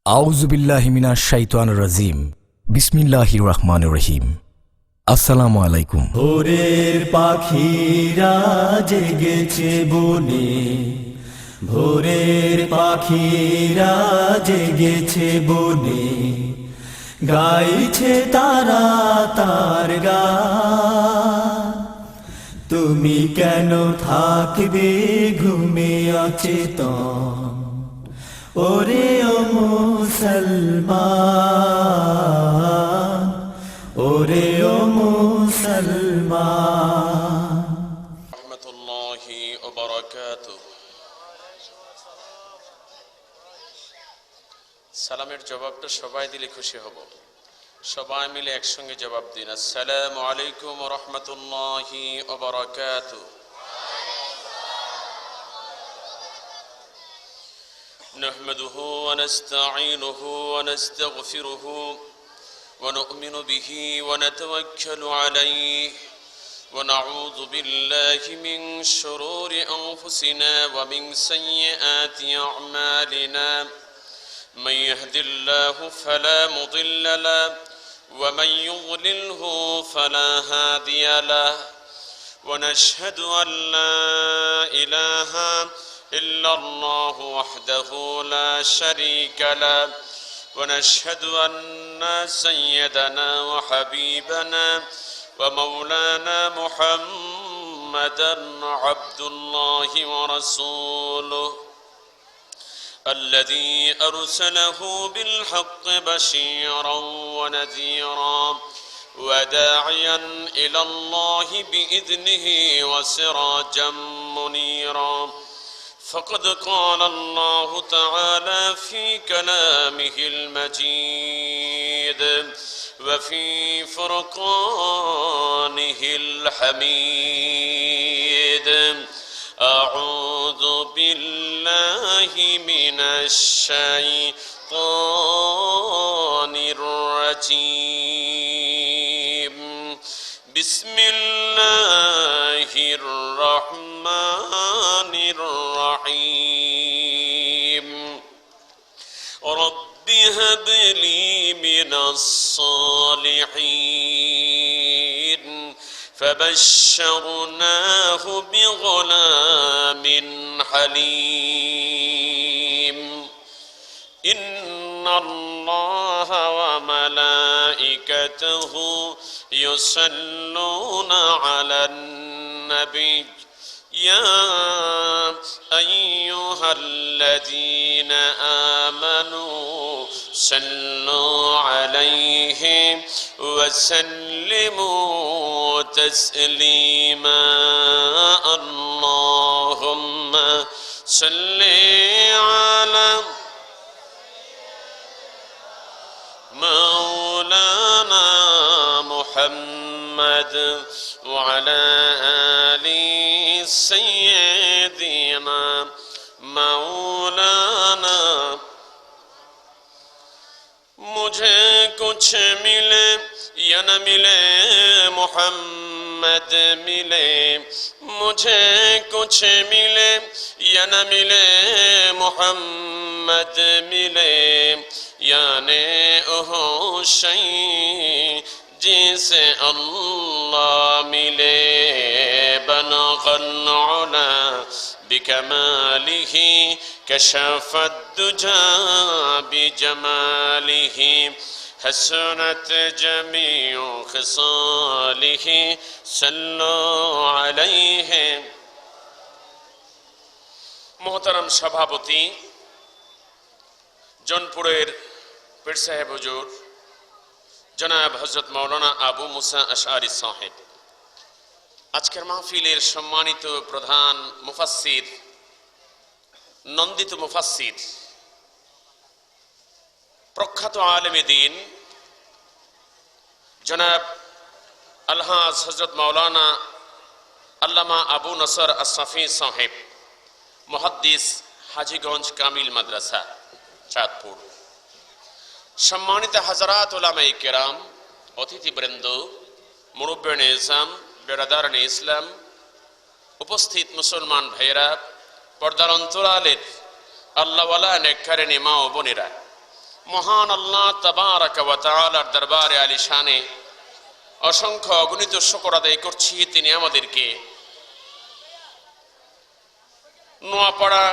আউযু বিল্লাহি মিনাশ শাইতানির রাজিম। বিসমিল্লাহির রহমানির রহিম। আসসালামু আলাইকুম। ভোরের পাখিরা জেগেছে বনে, ভোরের পাখিরা জেগেছে বনে, গাইছে তারা তার গান। তুমি কেন থাকবে ঘুমে অচেতন, ওরে ও মুসলমান, ওরে ও মুসলমান। রহমতুল্লাহি ওয়া বারাকাতুহু। সালামের জবাবটা সবাই দিলে খুশি হব। সবাই মিলে একসঙ্গে জবাব দিন। আসসালামু আলাইকুম ওয়া রাহমাতুল্লাহি ওয়া বারাকাতুহু। نحمده ونستعينه ونستغفره ونؤمن به ونتوكل عليه ونعوذ بالله من شرور أنفسنا ومن سيئات أعمالنا. من يهد الله فلا مضل له ومن يضلله فلا هادي له. ونشهد أن لا إله إلا الله وحده لا شريك له. ونشهد أن سيدنا وحبيبنا ومولانا محمدا عبد الله ورسوله الذي أرسله بالحق بشيرا ونذيرا وداعيا إلى الله بإذنه وسراجا منيرا. فقد قال الله تعالى في كلامه المجيد وفي فرقانه الحميد. أعوذ بالله من الشيطان الرجيم. بسم الله الرحمن الرحيم. رب هب لي من الصالحين. فبشرناه بغلام حليم. إن الله وملائكته يصلون على النبي يا أيها الذين آمنوا صلوا عليه وسلموا تسليما. اللهم صل على مولانا محمد وعلى آل سيدنا مولانا. मुझे कुछ मिले या न मिले मोहम्मद मिले. मुझे कुछ मिले या न मिले मोहम्मद मिले. याने ओहो शई जिसे अल्लाह मिले. बनगल उला बिकमालिही كشف الدجى بجماله. حسنت جميع خصاله. صلوا عليه. মোহতারাম সভাপতি জোনপুরের পীর সাহেব হুজুর জনাব হযরত মাওলানা আবু মুসা আশআরী সাহেব, আজকের মাহফিলের সম্মানিত প্রধান মুফাসসির, নন্দিত মুফাসসির, প্রখ্যাত আলেম দ্বীন জনাব আলহাজ হযরত মাওলানা আল্লামা আবু নসর আশরাফী সাহেব, মুহাদ্দিস, হাজীগঞ্জ কামিল মাদ্রাসা চাঁদপুর, সম্মানিত হাজরাত উলামায়ে কেরাম, অতিথিবৃন্দ, মুরব্বিয়ানে ইসলাম, বেরাদারানে ইসলাম, উপস্থিত মুসলমান ভাইয়েরা, পর্দার অন্তরালের আল্লাহওয়ালা নেককারিনী মা ও বোনেরা, মহান আল্লাহ তাবারাকা ওয়া তাআলার দরবারে আলিশানে অসংখ্য অগণিত শুকর আদায় করছি, তিনি আমাদেরকে নোয়াপাড়া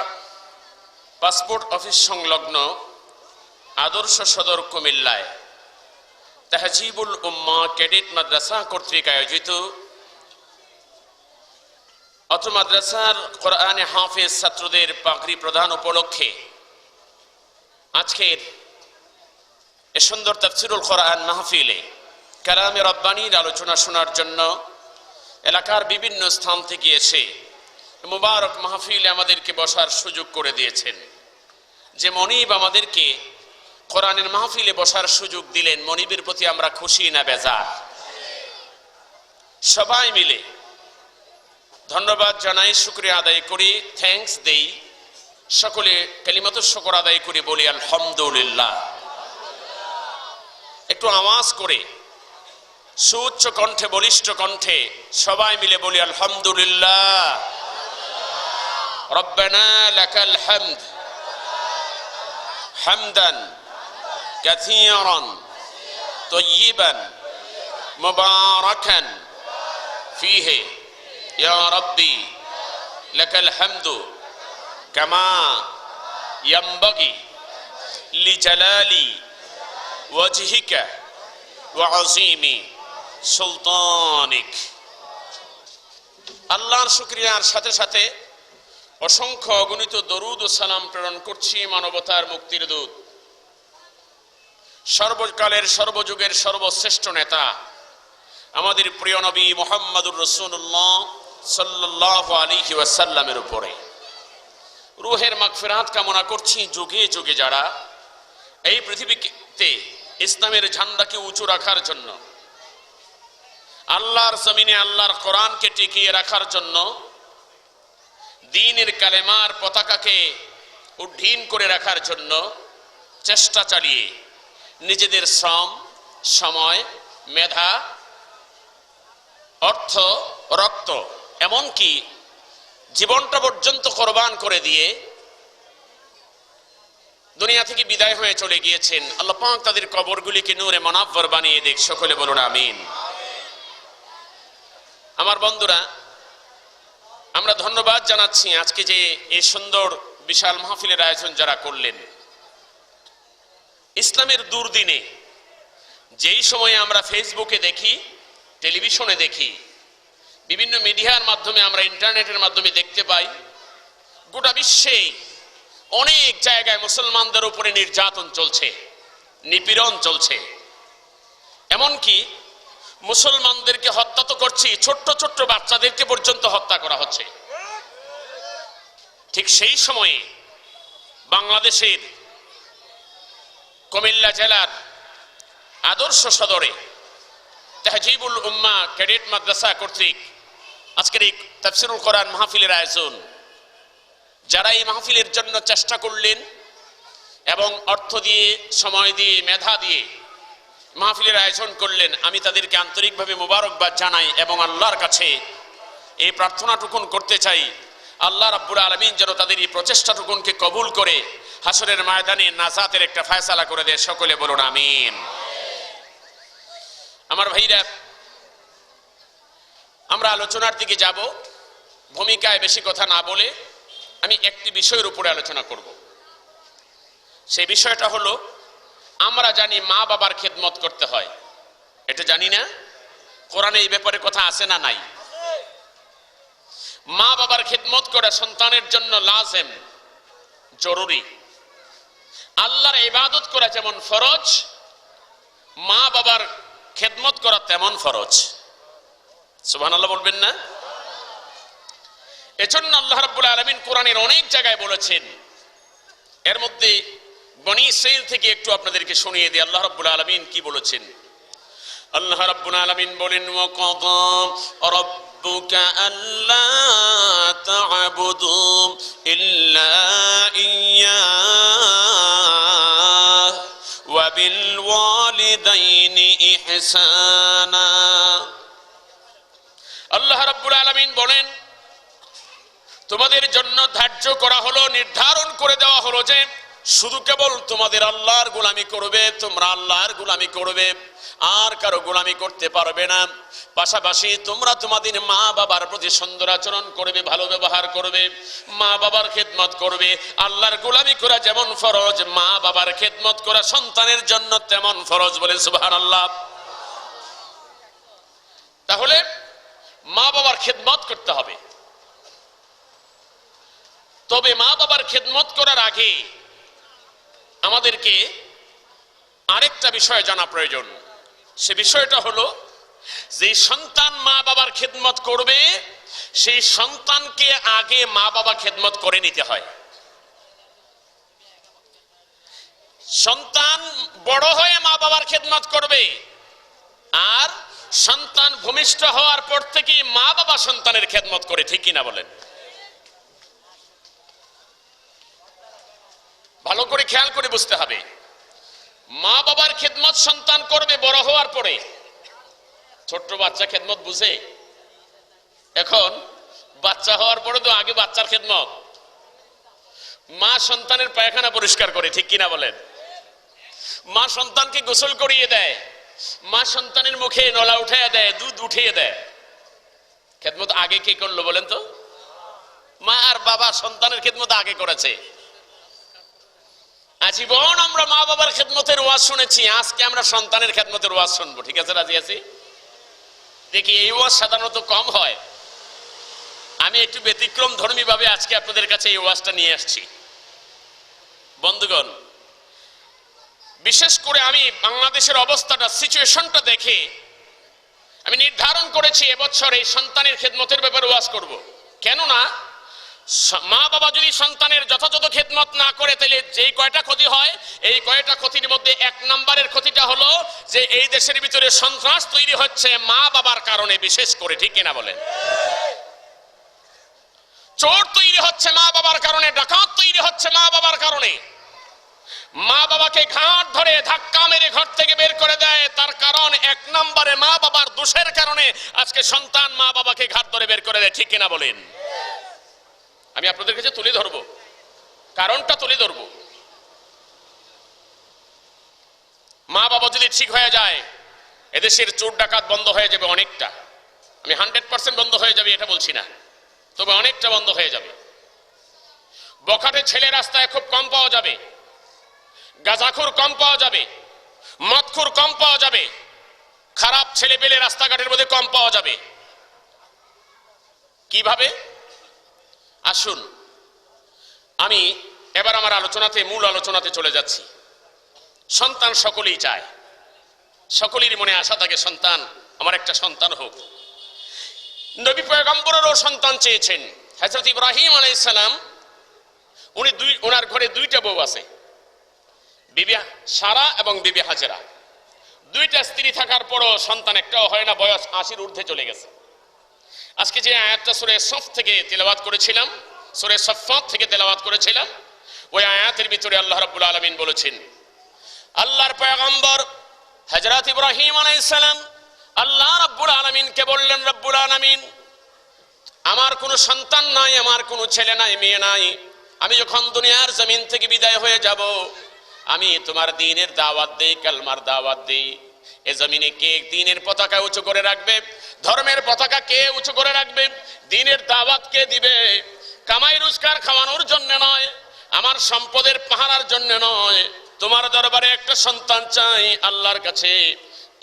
পাসপোর্ট অফিস সংলগ্ন আদর্শ সদর কুমিল্লায় তাহজিবুল উম্মাহ ক্যাডেট মাদ্রাসা কর্তৃক আয়োজিত অত্র মাদ্রাসার কোরআনে হাফেজ ছাত্রদের পাগড়ি প্রদান উপলক্ষে আজকের এ সুন্দর তাফসীরুল কোরআন মাহফিলে কালামে রব্বানির আলোচনা শোনার জন্য এলাকার বিভিন্ন স্থান থেকে এসে মুবারক মাহফিলে আমাদেরকে বসার সুযোগ করে দিয়েছেন। যে মনিব আমাদেরকে কোরআনের মাহফিলে বসার সুযোগ দিলেন, মনিবের প্রতি আমরা খুশি না বেজার? সবাই মিলে ধন্যবাদ জানাই, শুকরিয়া আদায় করি, থ্যাঙ্কস দেই, সকলে কালিমাতুশ শুকর আদায় করি, বলি আলহামদুলিল্লাহ। একটু আওয়াজ করে সুউচ্চ কণ্ঠে, বলিষ্ঠ কণ্ঠে সবাই মিলে বলি আলহামদুলিল্লাহ। রব্বানা লাকাল হামদ হামদান কাসীরান তাইয়িবান মুবারাকান ফীহি ইয়া রাব্বি লাকাল হামদু কামা ইয়ানবাগি লিজালালি ওয়াজহিকা ওয়া আযীমি সুলতানিক। আল্লাহর শুকরিয়ার সাথে সাথে অসংখ্য অগণিত দরুদ ও সালাম প্রেরণ করছি মানবতার মুক্তির দূত, সর্বকালের সর্বযুগের সর্বশ্রেষ্ঠ নেতা আমাদের প্রিয় নবী মুহাম্মদুর রাসূলুল্লাহ সাল্লাল্লাহু আলাইহি ওয়াসাল্লামের উপরে। রূহের মাগফিরাত কামনা করছি যুগে যুগে যারা এই পৃথিবীতে ইসলামের ঝান্ডাকে উঁচু রাখার জন্য, আল্লাহর জমিনে আল্লাহর কোরআনকে টিকিয়ে রাখার জন্য, দ্বীনের কালেমার পতাকাকে উড্ডীন করে রাখার জন্য চেষ্টা চালিয়ে নিজেদের শ্রম, সময়, মেধা, অর্থ, রক্ত, এমনকি জীবনটা পর্যন্ত কোরবান করে দিয়ে দুনিয়া থেকে বিদায় হয়ে চলে গিয়েছেন। আল্লাহ পাক তাদের কবরগুলিকে নূরে মুনাব্বর বানিয়ে দেখ, সকলে বলুন আমিন। আমার বন্ধুরা, আমরা ধন্যবাদ জানাচ্ছি আজকে যে এই সুন্দর বিশাল মাহফিলের আয়োজন যারা করলেন। ইসলামের দুর্দিনে যেই সময়ে আমরা ফেসবুকে দেখি, টেলিভিশনে দেখি, বিভিন্ন মিডিয়ার মাধ্যমে, আমরা ইন্টারনেটের মাধ্যমে দেখতে পাই, গোটা বিশ্বে অনেক জায়গায় মুসলমানদের উপরে নির্যাতন চলছে, নিপীড়ন চলছে, এমনকি মুসলমানদেরকে হত্যা তো করছি, ছোট্ট ছোট্ট বাচ্চাদেরকে পর্যন্ত হত্যা করা হচ্ছে। ঠিক সেই সময়ে বাংলাদেশের কুমিল্লা জেলার আদর্শ সদরে তাহজিবুল উম্মাহ ক্যাডেট মাদ্রাসা কর্তৃক আজকের এই তাফসীরুল কোরআন মাহফিলের আয়োজন। যারা এই মাহফিলের জন্য চেষ্টা করলেন এবং অর্থ দিয়ে, সময় দিয়ে, মেধা দিয়ে মাহফিলের আয়োজন করলেন, আমি তাদেরকে আন্তরিকভাবে মোবারকবাদ জানাই এবং আল্লাহর কাছে এই প্রার্থনাটুকুন করতে চাই, আল্লাহ রাব্বুল আলামিন যেন তাদের এই প্রচেষ্টাটুকুনকে কবুল করে হাসরের ময়দানে নাজাতের একটা ফয়সালা করে দেয়, সকলে বলুন আমিন। আমার ভাইরা, আমরা আলোচনার দিকে যাব। ভূমিকায় বেশি কথা না বলে আমি একটি বিষয়ের উপরে আলোচনা করব। সেই বিষয়টা হলো, আমরা জানি মা বাবার খেদমত করতে হয়, এটা জানি না? কোরআনে এই ব্যাপারে কথা আছে না নাই? মা বাবার খেদমত করা সন্তানের জন্য লাজেম, জরুরি। আল্লাহর ইবাদত করা যেমন ফরজ, মা বাবার খেদমত করা তেমন ফরজ। সুবহানাল্লাহ বলবেন না? এজন্য আল্লাহ রাব্বুল আলামিন কোরআনের অনেক জায়গায় বলেছেন। এর মধ্যে বনী ইসরাঈল থেকে একটু আপনাদেরকে শুনিয়ে দিই আল্লাহ রাব্বুল আলামিন কি বলেছেন। আল্লাহ রাব্বুল আলামিন বলেন, ওয়া কাযা রাব্বুকা আল্লা তা'বুদু ইল্লা ইয়্যাহু ওয়া বিল ওয়ালিদাইনি ইহসানা। আল্লাহ রাব্বুল আলামিন বলেন, তোমাদের জন্য ধার্য করা হলো, নির্ধারণ করে দেওয়া হলো যে শুধু কেবল তোমাদের আল্লাহর গোলামি করবে, তোমরা আল্লাহর গোলামি করবে, আর কারো গোলামি করতে পারবে না। পাশাপাশি তোমরা তোমাদের মা বাবার প্রতি সুন্দর আচরণ করবে, ভালো ব্যবহার করবে, মা বাবার খেদমত করবে। আল্লাহর গোলামি করা যেমন ফরজ, মা বাবার খেদমত করা সন্তানের জন্য তেমন ফরজ। বলেন সুবহানাল্লাহ। তাহলে মা বাবার খেদমত করতে হবে। তবে মা বাবার খেদমত করার আগে আমাদেরকে আরেকটা বিষয় জানা প্রয়োজন। সে বিষয়টা হলো, যে সন্তান মা বাবার খেদমত করবে সেই সন্তানকে আগে মা বাবা খেদমত করে নিতে হয়। সন্তান বড় হয়ে মা বাবার খেদমত করবে, আর সন্তান ভূমিষ্ঠ হওয়ার পর থেকে মা বাবা সন্তানের খেদমত করে। ঠিক কিনা বলেন? ভালো করে খেয়াল করে বুঝতে হবে। মা বাবার খেদমত সন্তান করবে বড় হওয়ার পরে। ছোট্ট বাচ্চা খেদমত বুঝে? এখন বাচ্চা হওয়ার পরে তো আগে বাচ্চার খেদমত। মা সন্তানের পায়খানা পরিষ্কার করে। ঠিক কিনা বলেন? মা সন্তানকে গোসল করিয়ে দেয়, মা সন্তানের মুখে নলা উঠিয়ে দেয়, দুধ উঠিয়ে দেয়। খেদমত আগে কে করলো বলেন তো? মা আর বাবা সন্তানের খেদমত আগে করেছে। আজীবন আমরা মা বাবার খেদমতের ওয়াজ শুনেছি, আজকে আমরা সন্তানের খেদমতের ওয়াজ শুনবো। ঠিক আছে, রাজি আছি? দেখি এই ওয়াজ সাধারণত কম হয়। আমি একটু ব্যতিক্রম ধর্মী ভাবে আজকে আপনাদের কাছে এই ওয়াজটা নিয়ে আসছি। বন্ধুগণ, বিশেষ করে আমি বাংলাদেশের অবস্থাটা, সিচুয়েশনটা দেখে আমি নির্ধারণ করেছি এবছর এই সন্তানের খেদমতের ব্যাপারে ওয়াজ করব। কেননা মা বাবা যদি সন্তানের যথাযথ খেদমত না করে, তাহলে যেই কয়টা ক্ষতি হয়, এই কয়টা ক্ষতির মধ্যে এক নম্বরের ক্ষতিটা হলো যে এই দেশের ভিতরে সন্ত্রাস তৈরি হচ্ছে মা বাবার কারণে। বিশেষ করে, ঠিক কিনা বলেন? চোর তৈরি হচ্ছে মা বাবার কারণে, ডাকাত তৈরি হচ্ছে মা বাবার কারণে। মা বাবাকে ঘাট ধরে ধাক্কা মেরে ঘর থেকে বের করে দেয়, তার কারণ এক নম্বরে মা বাবার দোষের কারণে আজকে সন্তান মা বাবাকে ঘাট ধরে বের করে দেয়। ঠিক কিনা বলেন? আমি আপনাদের কাছে তুলে ধরবো, কারণটা তুলে ধরবো। মা বাবা যদি ঠিক হয়ে যায়, এদেশের চোর ডাকাত বন্ধ হয়ে যাবে অনেকটা। আমি 100% বন্ধ হয়ে যাবে এটা বলছি না, তবে অনেকটা বন্ধ হয়ে যাবে। বখাটে ছেলে রাস্তায় খুব কম পাওয়া যাবে, গাঁজাখোর কম পাওয়া যাবে, মদখোর কম পাওয়া যাবে, খারাপ ছেলে পেলে রাস্তাঘাটের মধ্যে কম পাওয়া যাবে। কিভাবে? আসুন আমি এবার আমার মূল আলোচনাতে চলে যাচ্ছি। সন্তান সকলেই চায়, সকলেরই মনে আশা থাকে সন্তান, আমার একটা সন্তান হোক। নবী পয়গম্বরেরও সন্তান চেয়েছেন। হযরত ইব্রাহিম আলাইহিস সালাম, ওনার ঘরে দুইটা বউ আছে, বিবি সারা এবং বিবি হাজেরা। দুইটা স্ত্রী থাকার পরও সন্তান একটাও হয় না, বয়স 80-র ঊর্ধ্বে চলে গেছে। আজকে যে আয়াতটা সূরা সফ থেকে তেলাওয়াত করেছিলাম, সূরা সফফাত থেকে তেলাওয়াত করেছিলাম, ওই আয়াতের ভিতরে আল্লাহ রাব্বুল আলামিন বলেছেন, আল্লাহর পয়গম্বর হযরত ইব্রাহিম আলাইহিস সালাম আল্লাহ রাব্বুল আলামিনকে বললেন, রাব্বুল আলামিন, আমার কোনো সন্তান নাই, আমার কোনো ছেলে নাই, মেয়ে নাই। আমি যখন দুনিয়ার জমিন থেকে বিদায় হয়ে যাব, আমি তোমার দ্বীনের দাওয়াত দেই, কালমার দাওয়াত দেই। এই জমিনে কে দ্বীনের পতাকা উঁচু করে রাখবে? ধর্মের পতাকা কে উঁচু করে রাখবে? দ্বীনের দাওয়াত কে দিবে? কামাই রোজগার খাওয়ানোর জন্য নয়, আমার সম্পদের পাহারার জন্য নয়, তোমার দরবারে একটা সন্তান চাই। আল্লাহর কাছে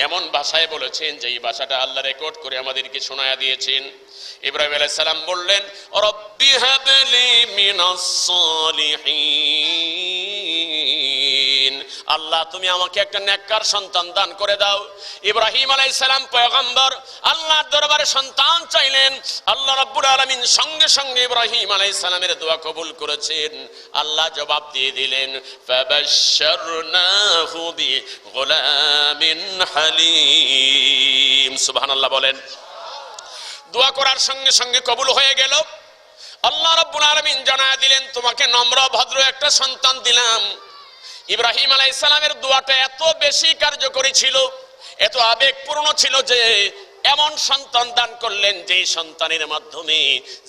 এমন ভাষায় বলেছেন যে এই ভাষাটা আল্লাহ রেকর্ড করে আমাদেরকে শোনায়া দিয়েছেন। ইব্রাহিম আলাইহিস সালাম বললেন, রব্বি হাবলি মিনাস সালিহিন, আল্লাহ তুমি আমাকে একটা নেককার সন্তান দান করে দাও। ইব্রাহিম আলাইহিস সালাম পয়গম্বর আল্লাহর দরবারে সন্তান চাইলেন। আল্লাহ রাব্বুল আলামিন সঙ্গে সঙ্গে ইব্রাহিম আলাইহিস সালামের দোয়া কবুল করেছেন। আল্লাহ জবাব দিয়ে দিলেন, ফাবাশশারনাহু বিগুলামিন হালিম। সুবহানাল্লাহ বলেন। দোয়া করার সঙ্গে সঙ্গে কবুল হয়ে গেল। আল্লাহ রাব্বুল আলামিন জানায়া দিলেন, তোমাকে নম্র ভদ্র একটা সন্তান দিলাম। ইব্রাহিম আলাইহিস সালামের দোয়াটা এত বেশি কার্যকরী ছিল, এত আবেগপূর্ণ ছিল যে এমন সন্তান দান করলেন যেই সন্তানের মাধ্যমে,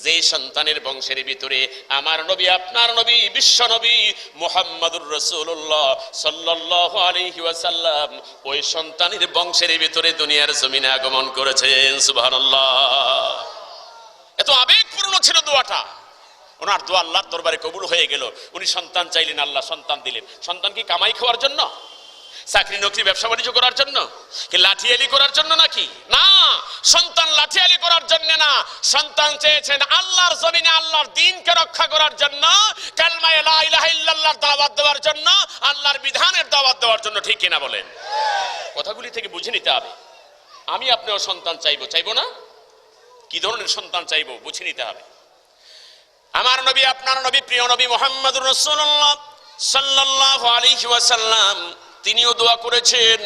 যেই সন্তানের বংশের ভিতরে আমার নবী, আপনার নবী, বিশ্ব নবী মুহাম্মদুর রাসূলুল্লাহ সাল্লাল্লাহু আলাইহি ওয়াসাল্লাম ওই সন্তানের বংশের ভিতরে দুনিয়ার জমিনে আগমন করেছেন। সুবহানাল্লাহ। এত আবেগপূর্ণ ছিল দোয়াটা। ওনার দোয়া আল্লাহর দরবারে কবুল হয়ে গেল। উনি সন্তান চাইলেন, আল্লাহ সন্তান দিলেন। সন্তান কি কামাই খাওয়ার জন্য, চাকরি নকরি, ব্যবসা বাণিজ্য করার জন্য, কি লাঠিয়ালি করার জন্য নাকি? না, সন্তান লাঠিয়ালি করার জন্য না। সন্তান চেয়েছেন আল্লাহর জমিনে আল্লাহর দ্বীনকে রক্ষা করার জন্য, কালমা লা ইলাহা ইল্লাল্লাহর দাওয়াত দেওয়ার জন্য, আল্লাহর বিধানের দাওয়াত দেওয়ার জন্য। ঠিক কিনা বলেন? কথাগুলি থেকে বুঝে নিতে হবে। আমি আপনিও সন্তান চাইবো না? কি ধরনের সন্তান চাইবো বুঝে নিতে হবে। আমার নবী, আপনার নবী, প্রিয় নবী মুহাম্মদুর রাসূলুল্লাহ সাল্লাল্লাহু আলাইহি ওয়াসাল্লাম তিনিও দোয়া করেছেন,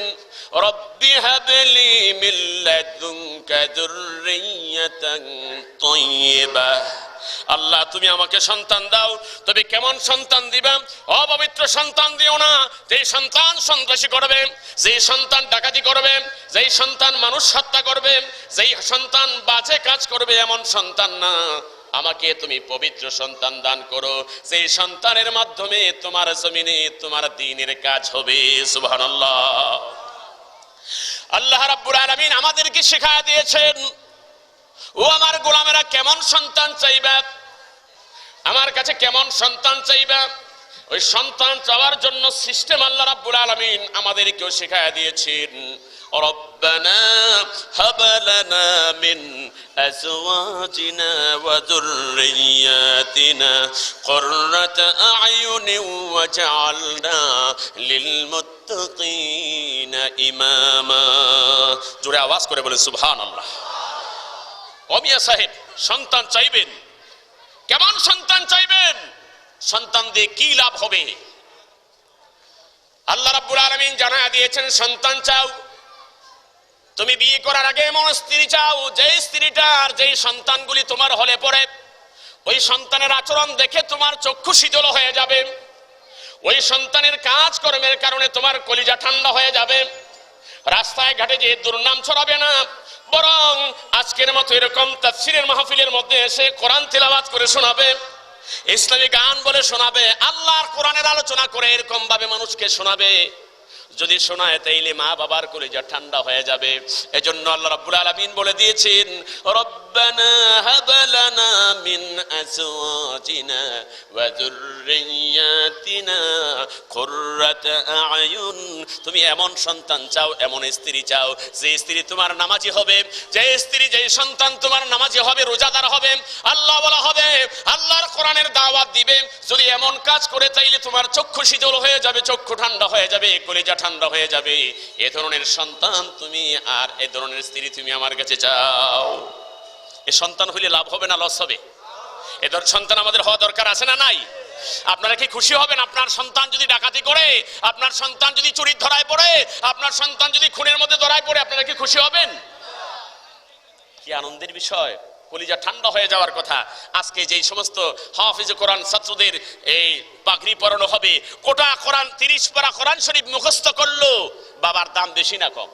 রব্বি হাবলি মিন লাদুনকা যুররিয়াতান তাইয়্যিবাহ। আল্লাহ তুমি আমাকে সন্তান দাও, তবে কেমন সন্তান দিবা? অপবিত্র সন্তান দিও না। যেই সন্তান সন্ত্রাসী করবে, যেই সন্তান ডাকাতি করবে, যেই সন্তান মানুষ হত্যা করবে, যেই সন্তান বাজে কাজ করবে, এমন সন্তান না। আমাকে তুমি পবিত্র সন্তান দান করো, সেই সন্তানের মাধ্যমে তোমার জমিনে তোমার দ্বীনের কাজ হবে। সুবহানাল্লাহ। আল্লাহ রাব্বুল আলামিন আমাদেরকে শিখায়া দিয়েছেন, ও আমার গোলামেরা কেমন সন্তান চাইবা, আমার কাছে কেমন সন্তান চাইবা। ওই সন্তান চাওয়ার জন্য সিস্টেম আল্লাহ রাব্বুল আলামিন আমাদেরকেও শিখায়া দিয়েছেন। রব্বানা হাব লানা মিন আজওয়াজিনা ওয়া যুররিয়াতিনা কুররাতা আ'য়ুনিন ওয়াজআলনা লিল মুত্তাকিনা ইমামা। জোরে আওয়াজ করে বলেন সুবহানাল্লাহ। ও মিয়া সাহেব, সন্তান চাইবেন, কেমন সন্তান চাইবেন? সন্তান দিয়ে কি লাভ হবে? আল্লাহ রাব্বুল আলামিন জানায়া দিয়েছেন, সন্তান চাও, তুমি বিয়ে করার আগে এমন স্ত্রী চাও যে স্ত্রীটার, যেই সন্তানগুলি তোমার হলে পড়ে, ওই সন্তানের আচরণ দেখে তোমার চক্ষু শীতল হয়ে যাবে, ওই সন্তানের কাজ কর্মের কারণে তোমার কলিজা ঠান্ডা হয়ে যাবে। রাস্তায় ঘাটে যে দুর্নাম ছড়াবে না, বরং আজকের মতো এরকম তাফসীরের মাহফিলের মধ্যে এসে কোরআন তিলাওয়াত করে শোনাবে, ইসলামী গান বলে শোনাবে, আল্লাহর কোরআনের আলোচনা করে এরকম ভাবে মানুষকে শোনাবে। যদি শোনায় তাইলে মা বাবার কলিজা ঠান্ডা হয়ে যাবে। এজন্য আল্লাহ রাব্বুল আলামিন বলে দিয়েছেন, রব্বানা হাব লানা মিন আজওয়াজিনা ওয়া যুররিয়াতিনা কুররাতা আ'য়ুন। তুমি এমন সন্তান চাও, এমন স্ত্রী চাও, যে স্ত্রী তোমার নামাজি হবে, যে স্ত্রী, যে সন্তান তোমার নামাজি হবে, রোজাদার হবে, আল্লাহ বলা হবে, আল্লাহর কোরআনের দাওয়াত দিবে। যদি এমন কাজ করে তাইলে তোমার চক্ষু শীতল হয়ে যাবে, চক্ষু ঠান্ডা হয়ে যাবে, কলিজা ঠান্ডা হয়ে যাবে। এ ধরনের সন্তান তুমি আর এ ধরনের স্ত্রী তুমি আমার কাছে চাও। এ সন্তান হইলে লাভ হবে না লস হবে? এ ধরনের সন্তান আমাদের হওয়া দরকার আছে না নাই? আপনারা কি খুশি হবেন আপনার সন্তান যদি ডাকাতি করে, আপনার সন্তান যদি চুরির ধরায় পড়ে, আপনার সন্তান যদি খুনের মধ্যে ধরায় পড়ে? আপনারা কি খুশি হবেন? কি আনন্দের বিষয়, কলিজা ঠান্ডা হয়ে যাওয়ার কথা। আজকে যেই সমস্ত হাফিজ কোরআন ছাত্রদের এই পাগড়ি পরানো হবে, কোটা কোরআন 30 পারা কোরআন শরীফ মুখস্থ করলো, বাবার দাম বেশি না কম?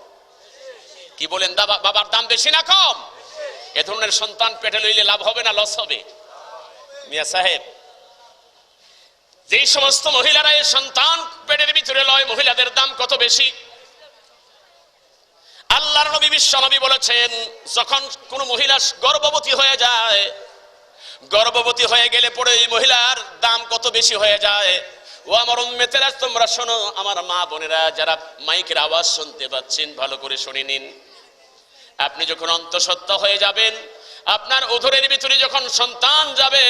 কি বলেন, বাবার দাম বেশি না কম? এ ধরনের সন্তান পেটে লইলে লাভ হবে না লস হবে? মিয়া সাহেব, যেই সমস্ত মহিলারা এই সন্তান পেটের ভিতরে লয়, মহিলাদের দাম কত বেশি। আল্লাহর নবী বিশ্ব নবী বলেছেন, যখন কোন মহিলা গর্ভবতী হয়ে যায়, গর্ভবতী হয়ে গেলে পরে এই মহিলার দাম কত বেশি হয়ে যায়। ও আমার উম্মতেরা, তোমরা শোনো, আমার মা বোনেরা যারা মাইকের আওয়াজ শুনতে পাচ্ছেন, ভালো করে শুনে নিন। আপনি যখন অন্তঃসত্ত্বা হয়ে যাবেন, আপনার উদরের ভিতরে যখন সন্তান যাবে,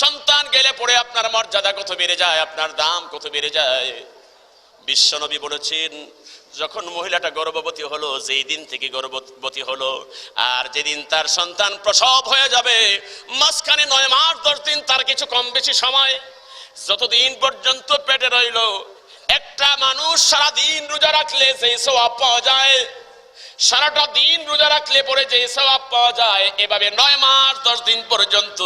সন্তান গেলে পরে আপনার মর্যাদা কত বেড়ে যায়, আপনার দাম কত বেড়ে যায়। বিশ্বনবী বলেছেন, যখন মহিলাটা গর্ভবতী হলো, যেই দিন থেকে গর্ভবতী হলো আর যেদিন তার সন্তান প্রসব হয়ে যাবে, মাঝখানে 9 মাস 10 দিন, তার কিছু কম বেশি সময়, যতদিন পর্যন্ত পেটে রইল, একটা মানুষ সারাদিন রোজা রাখলে যে সওয়াব পাওয়া যায়, সারাটা দিন রোজা রাখলে পরে যে সওয়াব পাওয়া যায়, এভাবে 9 মাস 10 দিন পর্যন্ত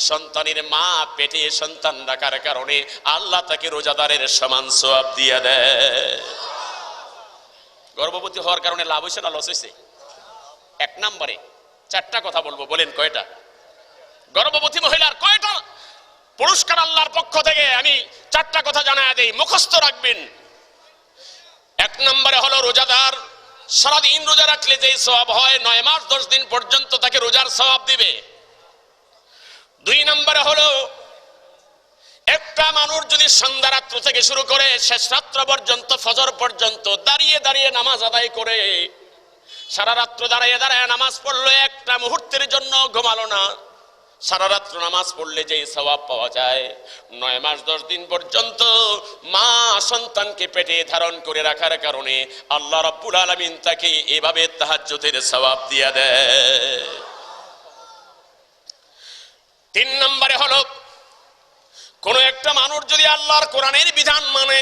সন্তানের মা পেটে সন্তান রাখার কারণে আল্লাহ তাকে রোজাদারের সমান সওয়াব দিয়ে দেয়। গর্ভবতী হওয়ার কারণে লাভ হয়েছে না লস হয়েছে? এক নম্বরে চারটা কথা বলবো, বলেন কয়টা? গর্ভবতী মহিলার কয়টা পুরস্কার আল্লাহর পক্ষ থেকে আমি চারটা কথা জানায় দেই, মুখস্থ রাখবেন। এক নম্বরে হলো রোজাদার সারাদিন রোজা রাখলে যে সওয়াব হয় 9 মাস 10 দিন পর্যন্ত তাকে রোজার সওয়াব দিবে। 2 নম্বরে হলো একটা মানুষ যদি সন্ধ্যা রাত্র থেকে শুরু করে শেষ রাত্র পর্যন্ত ফজর পর্যন্ত দাঁড়িয়ে দাঁড়িয়ে নামাজ আদায় করে, সারা রাত্র দাঁড়িয়ে দাঁড়িয়ে নামাজ পড়লো, একটা মুহূর্তের জন্য ঘুমালো না, সারা রাত্র নামাজ পড়লে যে সওয়াব পাওয়া যায় 9 মাস 10 দিন পর্যন্ত মা সন্তানকে পেটে ধারণ করে রাখার কারণে আল্লাহ রাব্বুল আলামিন তাকে এভাবে তাহাজ্জুদের সওয়াব দিয়ে দেয়। 3 নম্বরে হলো কোন একটা মানুষ যদি আল্লাহর কোরআনের বিধান মানে,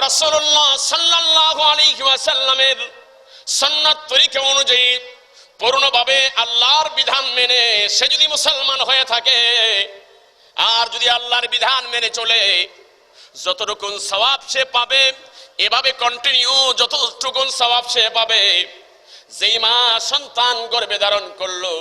রাসূলুল্লাহ সাল্লাল্লাহু আলাইহি ওয়াসাল্লামের সুন্নাত তরিকা অনুযায়ী পূর্ণভাবে আল্লাহর বিধান মেনে সে যদি মুসলমান হয়ে থাকে, আর যদি আল্লাহর বিধান মেনে চলে, যতটুকু সওয়াব সে পাবে এভাবে কন্টিনিউ যতটুকু সওয়াব সে পাবে। যেই মা সন্তান গর্ভে ধারণ করলো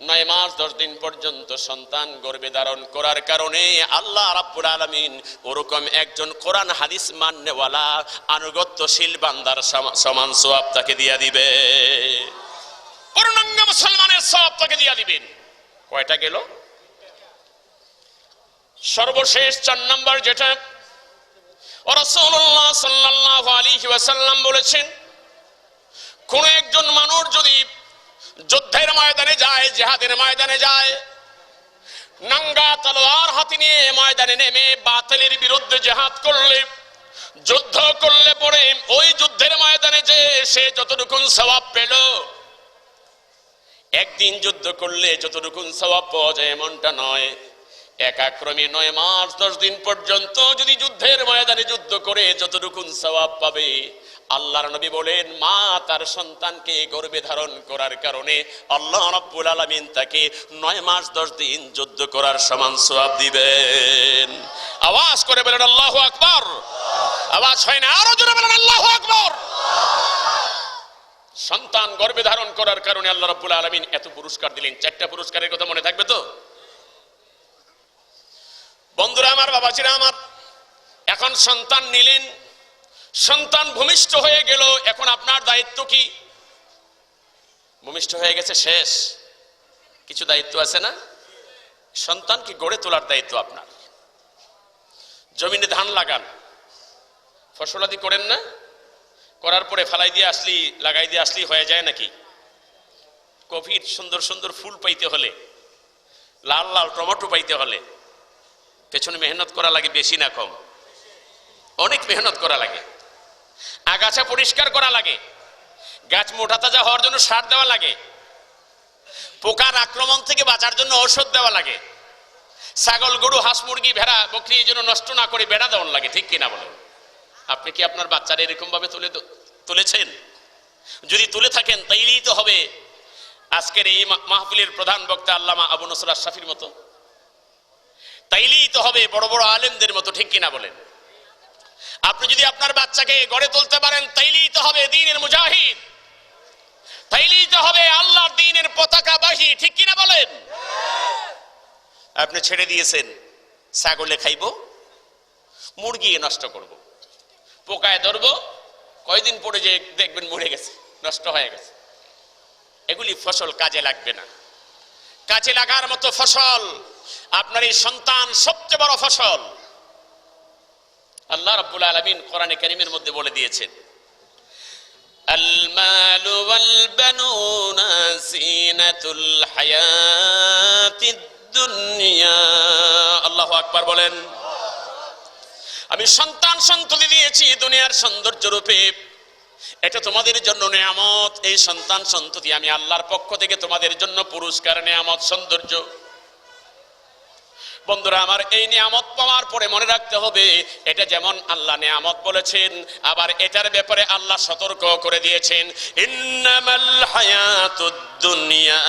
9 মাস 10 দিন পর্যন্ত সন্তান গর্ভে ধারণ করার কারণে আল্লাহ রাব্বুল আলামিন ওরকম একজন কোরআন হাদিস মাননেওয়ালা আনুগত্যশীল বান্দার সমান সওয়াব তাকে দিয়ে দিবে। পূর্ণাঙ্গ মুসলমানের সওয়াব তাকে দিয়ে দিবেন। কয়টা গেল? সর্বশেষ 4 নম্বর যেটা রাসূলুল্লাহ সাল্লাল্লাহু আলাইহি ওয়াসাল্লাম বলেছেন, কোন একজন মানুষ যদি যুদ্ধের ময়দানে যায়, জিহাদের ময়দানে যায়, নাঙ্গা তলোয়ার হাতে নিয়ে ময়দানে নেমে বাতিলের বিরুদ্ধে জিহাদ করলে, যুদ্ধ করলে পরে ওই যুদ্ধের ময়দানে যে সে যতটুকু সওয়াব পেল, একদিন যুদ্ধ করলে যতটুকু সওয়াব পাওয়া যায় এমনটা নয়। একাক্রমে 9 মাস 10 দিন পর্যন্ত যদি যুদ্ধের ময়দানে যুদ্ধ করে যতটুকু সওয়াব পাবে, আল্লাহর নবী বলেন মা তার সন্তানকে গর্ভে ধারণ করার কারণে আল্লাহ রাব্বুল আলামিন তাকে 9 মাস 10 দিন যুদ্ধ করার সমান সওয়াব দিবেন। আওয়াজ করে বলেন আল্লাহু আকবার। আওয়াজ হয় না? আরো জোরে বলেন আল্লাহু আকবার। সন্তান গর্ভে ধারণ করার কারণে আল্লাহ রাব্বুল আলামিন এত পুরস্কার দিলেন। 4টা পুরস্কারের কথা মনে থাকবে তো? বন্ধুরা আমার, বাবাজিরা আমার, এখন সন্তান নিলেন, সন্তান ভূমিষ্ঠ হয়ে গেল, এখন আপনার দায়িত্ব কি? ভূমিষ্ঠ হয়ে গেছে, শেষ, কিছু দায়িত্ব আছে না? সন্তানকে গড়ে তোলার দায়িত্ব আপনার। জমিনে ধান লাগান, ফসলাদি করেন না? করার পরে ফালাই দিয়ে আসলি, লাগাই দিয়ে আসলি হয়ে যায় নাকি? কফির সুন্দর সুন্দর ফুল পাইতে হলে, লাল লাল টমেটো পাইতে হলে পেছনে মেহনত করা লাগে, বেশি না কম? অনেক মেহনত করা লাগে। আগাছা পরিষ্কার করা লাগে, গাছ মোটা তাজা হওয়ার জন্য সার দেওয়া লাগে, পোকার আক্রমণ থেকে বাঁচার জন্য ঔষধ দেওয়া লাগে, ছাগল গরু হাঁস মুরগি ভেড়া বকরি যেন নষ্ট না করে বেড়া দেওয়ান লাগে, ঠিক কিনা বলেন? আপনি কি আপনার বাচ্চারা এরকম ভাবে তুলেছেন? যদি তুলে থাকেন তাইলেই তো হবে আজকের এই মাহফিলের প্রধান বক্তা আল্লামা আবু নসর আশরাফির মতো, তাইলেই তো হবে বড় বড় আলেমদের মতো, ঠিক কিনা বলেন? আপনি যদি আপনার বাচ্চাকে গড়ে তুলতে পারেন তাইলেই তো হবে দ্বীনের মুজাহিদ, তাইলেই তো হবে আল্লাহর দ্বীনের পতাকাবাহী, ঠিক কিনা বলেন? আপনি ছেড়ে দিয়েছেন ছাগলে খাইব, মুরগি নষ্ট করব, পোকায় ধরবো, কয়দিন পরে যে দেখবেন মরে গেছে, নষ্ট হয়ে গেছে। এগুলি ফসল কাজে লাগবে না। কাজে লাগার মতো ফসল আপনার এই সন্তান সবচেয়ে বড় ফসল। আল্লাহ রাব্বুল আলামিন কোরআনে কারীমের মধ্যে বলে দিয়েছেন, আল মালু ওয়াল বানুনা জিনাতুল হায়াতিদ দুনিয়া। আল্লাহু আকবার বলেন। আমি সন্তান সন্ততি দিয়েছি দুনিয়ার সৌন্দর্য রূপে, এটা তোমাদের জন্য নেয়ামত। এই সন্তান সন্ততি আমি আল্লাহর পক্ষ থেকে তোমাদের জন্য পুরস্কার, নেয়ামত, সৌন্দর্য। বন্ধুরা আমার, এই নিয়ামত পাওয়ার পরে মনে রাখতে হবে এটা যেমন আল্লাহ নিয়ামত বলেছেন, আবার এটার ব্যাপারে আল্লাহ সতর্ক করে দিয়েছেন, ইন্নামাল হায়াতুদ দুনিয়া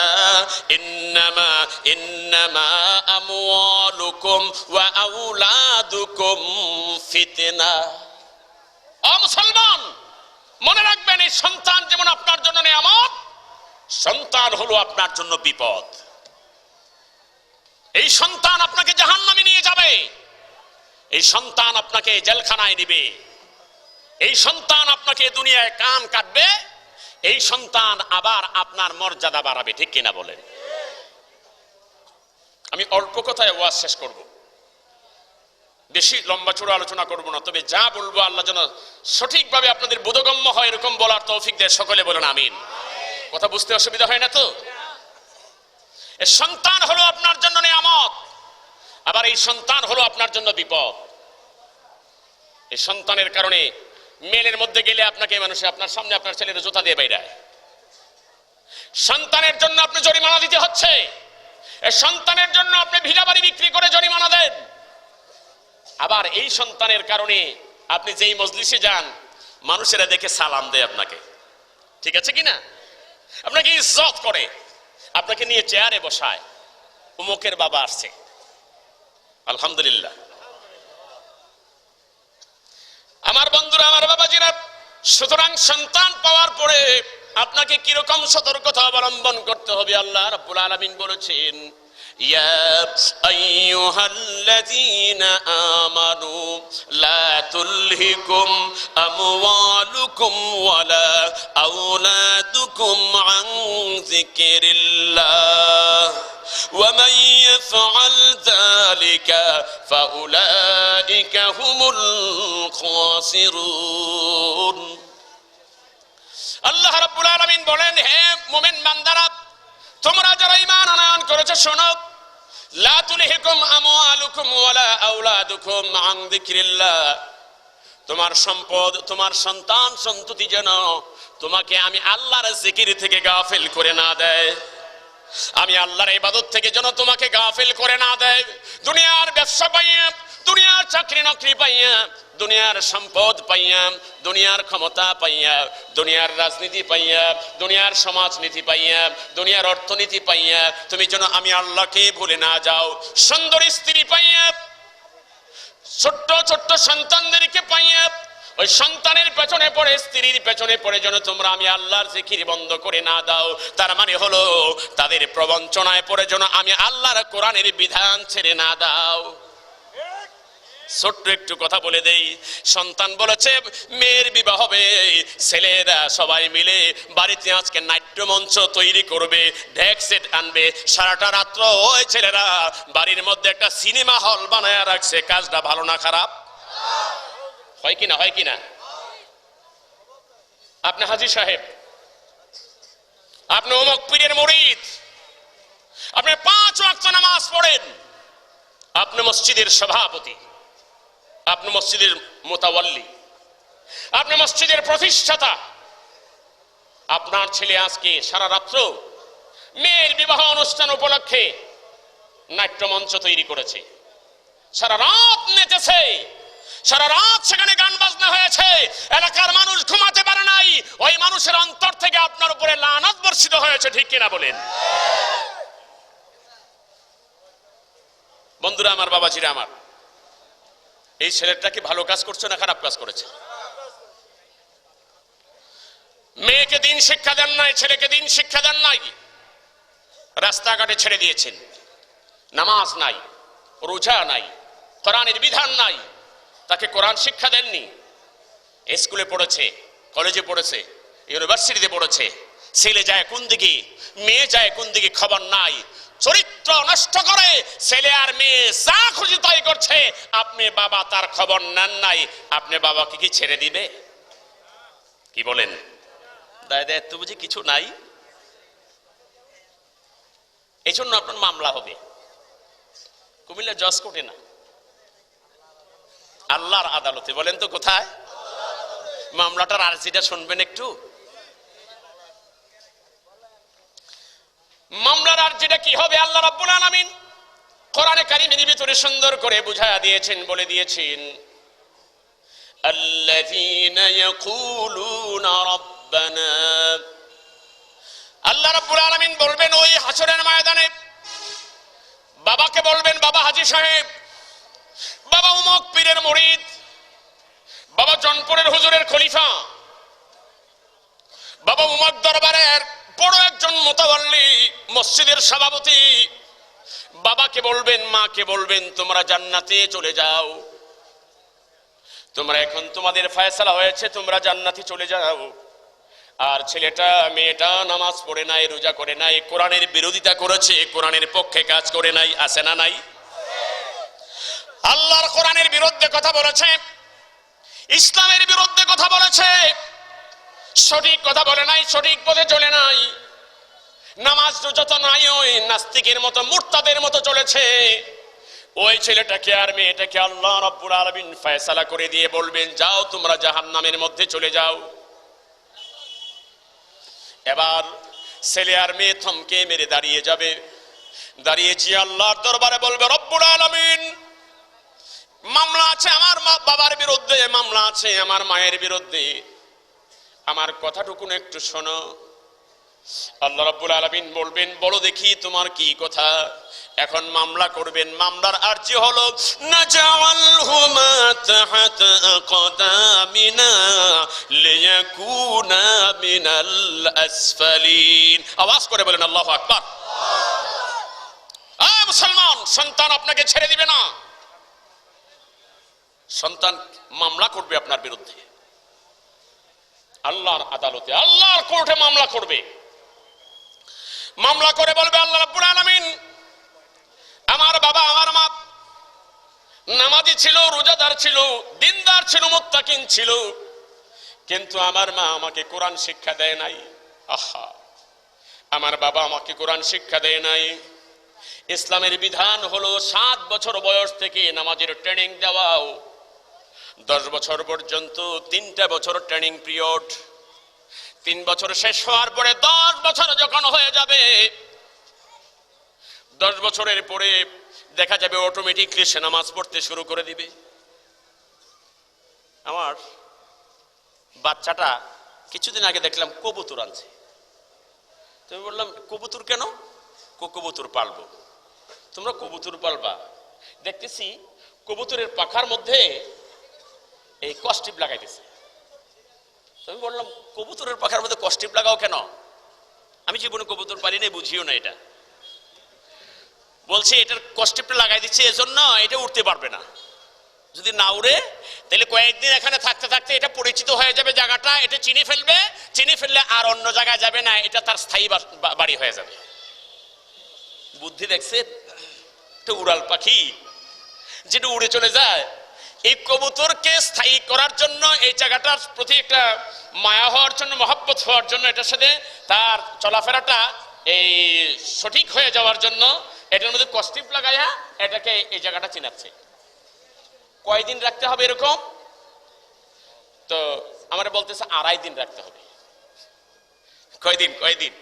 ইন্নামা আমওয়ালুকুম ওয়া আওলাদুকুম ফিতনা। ও মুসলমান, মনে রাখবেন এই সন্তান যেমন আপনার জন্য নিয়ামত, সন্তান হলো আপনার জন্য বিপদ। এই সন্তান আপনাকে জাহান্নামে নিয়ে যাবে, এই সন্তান আপনাকে জেলখানায় নিবে, এই সন্তান আপনাকে দুনিয়ায় কান কাটবে, এই সন্তান আবার আপনার মর্যাদা বাড়াবে। ঠিক কিনা বলেন? আমি অল্প কথায় ওয়াজ শেষ করব, বেশি লম্বা চূড়া আলোচনা করব না। তবে যা বলবো আল্লাহ যেন সঠিকভাবে আপনাদের বোধগম্য হয় এরকম বলার তৌফিক দেয়। সকলে বলেন আমিন। কথা বুঝতে অসুবিধা হয় না তো? এই সন্তান হলো আপনার জন্য নিয়ামত, আবার এই সন্তান হলো আপনার জন্য বিপদ। এই সন্তানের কারণে মেলের মধ্যে গেলে আপনাকে মানুষে আপনার সামনে আপনার ছেলের জুতা দিয়ে বাইরায়। সন্তানের জন্য আপনি জরিমানা দিতে হচ্ছে, এই সন্তানের জন্য আপনি ভিড়া বাড়ি বিক্রি করে জরিমানা দেন। আবার এই সন্তানের কারণে আপনি যেই মজলিসে যান মানুষেরা দেখে সালাম দেয় আপনাকে। ঠিক আছে কিনা? আপনাকে ইজ্জত করে, আপনাকে নিয়ে চেয়ারে বসায়, উমুকের বাবা আসছে, আলহামদুলিল্লাহ। আমার বন্ধুরা, আমার বাবাজিরা, সুতরাং সন্তান পাওয়ার পরে আপনাকে কিরকম সতর্কতা অবলম্বন করতে হবে আল্লাহ রাব্বুল আলামিন বলেছেন, ইয়া আইয়ুহাল্লাযীনা আমানু লা তুলহিকুম আমওয়ালুকুম ওয়ালা আওলাদুকুম আন যিকিরিল্লাহ ওয়া মান ইয়াফআল যালিকা ফাউলাইকা হুমুল খাসিরুন। আল্লাহ রাব্বুল আলামিন বলেন, হে মুমিন বান্দারা, তোমরা যারা ঈমান আনয়ন করেছো শোনো, লা তুলহিকুম আমওয়ালুকুম ওয়ালা আওলাদুকুম আন যিকরিল্লাহ, তোমার সম্পদ, তোমার সন্তান সন্ততি যেন তোমাকে আমি আল্লাহর জিকির থেকে গাফিল করে না দেয়, আমি আল্লাহর ইবাদত থেকে যেন তোমাকে গাফিল করে না দেয়। দুনিয়ার ব্যবসা পাইয়া, দুনিয়ার চাকরি নকরি পাইয়া, দুনিয়ার সম্পদ পাইয়া, দুনিয়ার ক্ষমতা পাইয়া, দুনিয়ার রাজনীতি পাইয়া, দুনিয়ার সমাজনীতি পাইয়া, দুনিয়ার অর্থনীতি পাইয়া তুমি যেন আমি আল্লাহকে ভুলে না যাও। সুন্দর স্ত্রী পাইয়া, ছোট্ট ছোট্ট সন্তানদেরকে পাইয়া, ওই সন্তানের পেছনে পড়ে, স্ত্রীর পেছনে পড়ে যেন তোমরা আমি আল্লাহর জিকির বন্ধ করে না দাও। তার মানে হলো তাদের প্রবঞ্চনায় পড়ে যেন আমি আল্লাহর কোরআনের বিধান ছেড়ে না দাও। ছোট্ট একটু কথা বলে দেই, সন্তান বলেছে মেয়ের বিবাহ হবে, ছেলেরা সবাই মিলে বাড়িতে আজকে নাট্যমঞ্চ তৈরি করবে, ডেক সেট আনবে, সারাটা রাত্র ওই ছেলেরা বাড়ির মধ্যে একটা সিনেমা হল বানায় রাখছে। কাজটা ভালো না খারাপ? হয় কিনা? হয় কিনা? আপনি হাজী সাহেব, আপনি অমুক পীরের মুরিদ, আপনি 5 ওয়াক্ত নামাজ পড়েন, আপনি মসজিদের সভাপতি, আপনি মসজিদের মুতাওয়াল্লি, আপনি মসজিদের প্রতিষ্ঠাতা। আপনার ছেলে আজকে সারা রাত্র মেয়ের বিবাহ অনুষ্ঠান উপলক্ষে নাট্যমঞ্চ তৈরি করেছে, সারা রাত নেচেছে, সারা রাত সেখানে গান বাজনা হয়েছে, এলাকার মানুষ ঘুমাতে পারে নাই, ওই মানুষের অন্তর থেকে আপনার উপরে লানত বর্ষিত হয়েছে। ঠিক কিনা বলেন? বন্ধুরা আমার, বাবাজিরা আমার, এই ছেলেটা কি ভালো কাজ করছে না খারাপ কাজ করেছে? মেয়েকে দিন শিক্ষা দেন নাই, ছেলেকে দিন শিক্ষা দেন নাই, রাস্তাঘাটে ছেড়ে দিয়েছেন, নামাজ নাই, রোজা নাই, কোরআনের বিধান নাই, তাকে কোরআন শিক্ষা দেননি। স্কুলে পড়েছে, কলেজে পড়েছে, ইউনিভার্সিটিতে পড়েছে, ছেলে যায় কোন দিকে, মেয়ে যায় কোন দিকে খবর নাই, চরিত্র নষ্ট করে ছেলে আর মেয়ে যা খুশি তাই করছে, আপনি বাবা তার খবর নেন নাই, আপনি বাবাকে কি ছেড়ে দিবে? কি বলেন? দায় দায়িত্ব বুঝি কিছু নাই? এই জন্য আপনার মামলা হবে কুমিল্লা জজ কোর্টে না, আল্লাহর আদালতে। বলেন তো কোথায়? মামলাটার আর্জিটা শুনবেন একটু। মামলার আর্জিটা কি হবে? আল্লাহ রাব্বুল আলামিন কোরআনে কারীমের ভিতরে সুন্দর করে বুঝায়া দিয়েছেন, বলে দিয়েছেন, আল্লাযীনা ইয়াকুলুনা রাব্বানা, আল্লাহ রাব্বুল আলামিন বলবেন ওই হাসরের ময়দানে, বাবাকে বলবেন, বাবা হাজী সাহেব, বাবা উমুক পীরের মুরিদ, বাবা জনপুরের হুজুরের খলিফা, বাবা উমুক দরবারের বড় একজন মুতাওয়াল্লি, মসজিদের সভাপতি, বাবাকে বলবেন, মাকে বলবেন, তোমরা জান্নাতে চলে যাও, তোমরা এখন তোমাদের ফয়সালা হয়েছে, তোমরা জান্নাতে চলে যাও। আর ছেলেটা মেয়েটা নামাজ পড়ে নাই, রোজা করে নাই, কোরআনের বিরোধিতা করেছে, কোরআনের পক্ষে কাজ করে নাই, আছে না নাই? আল্লাহর কোরআনের বিরুদ্ধে কথা বলেছে, ইসলামের বিরুদ্ধে কথা বলেছে, সঠিক কথা বলে নাই, সঠিক পথে চলে নাই, নামাজ যত নাই ওই নাস্তিকের মতো মুরতাদের মতো চলেছে। ওই ছেলেটাকে আর মেয়েটাকে আল্লাহ রাব্বুল আলামিন ফয়সালা করে দিয়ে বলবেন, যাও তোমরা জাহান্নামের মধ্যে চলে যাও। এবার ছেলে আর মেয়ে থমকে মেরে দাঁড়িয়ে যাবে, দাঁড়িয়েছি আল্লাহর দরবারে বলবে, রব্বুল আলামিন, মামলা আছে আমার বাবার বিরুদ্ধে, মামলা আছে আমার মায়ের বিরুদ্ধে, আমার কথাটুকু একটু শোনো। আল্লাহ রাব্বুল আলামিন বলবেন, বলো দেখি তোমার কি কথা। এখন মামলা করবেন, মামলার আরজি হলো নাজাওয়ালহুমা তাহাতা আকদামিনা লিয়াকুনা মিনাল আসফালিন। আওয়াজ করে বলেন আল্লাহু আকবার। মুসলমান, সন্তান আপনাকে ছেড়ে দিবে না, সন্তান মামলা করবে আপনার বিরুদ্ধে, আল্লাহর আদালতে, আল্লাহর কোর্টে মামলা করবে। মামলা করে বলবে, আল্লাহ রাব্বুল আলামিন, আমার বাবা আমার মা নামাজি ছিল, রোজাদার ছিল, দিনদার ছিল, মুত্তাকিন ছিল, কিন্তু আমার মা আমাকে কোরআন শিক্ষা দেয় নাই। আহা, আমার বাবা আমাকে কোরআন শিক্ষা দেয় নাই। ইসলামের বিধান হলো 7 বছর বয়স থেকে নামাজের ট্রেনিং দেওয়াও, 10 বছর পর্যন্ত 3টা বছর ট্রেনিং পিরিয়ড। 3 বছর শেষ হওয়ার পরে 10 বছর যখন হয়ে যাবে, 10 বছরের পরে দেখা যাবে অটোমেটিকলি সে নামাজ পড়তে শুরু করে দিবে। আমার বাচ্চাটা কিছুদিন আগে দেখলাম কবুতর আনছে, তুমি বললাম কবুতর কেন? কবুতর পালবো। তোমরা কবুতর পালবা? দেখতেছি কবুতরের পাখার মধ্যে এই কস্টিপ লাগাইতেছে। আমি বললাম, কবুতরের পাখার মধ্যে কস্টিপ লাগাও কেন? আমি জীবনে কবুতর পালি না, বুঝিও না এটা। বলছে এটার কস্টিপটা লাগাই দিচ্ছে এজন্য এটা উঠতে পারবে না, যদি না উড়ে তাহলে কয়েকদিন এখানে থাকতে থাকতে এটা পরিচিত হয়ে যাবে জায়গাটা, এটা চিনে ফেলবে, চিনে ফেললে আর অন্য জায়গায় যাবে না, এটা তার স্থায়ী বাড়ি হয়ে যাবে। বুদ্ধি দেখছে, এটা উড়াল পাখি যেটা উড়ে চলে যায়। এই কবুতরকে স্থায়ী করার জন্য, এই জায়গাটার প্রতি একটা মায়া হওয়ার জন্য, মহব্বত হওয়ার জন্য, এটার সাথে তার চলাফেরাটা এই সঠিক হয়ে যাওয়ার জন্য এটার মধ্যে কস্টিপ লাগাইয়া এটাকে এই জায়গাটা চিনাচ্ছে। কয়দিন রাখতে হবে এরকম? তো আমার বলতেছে 2.5 দিন রাখতে হবে। কয়দিন?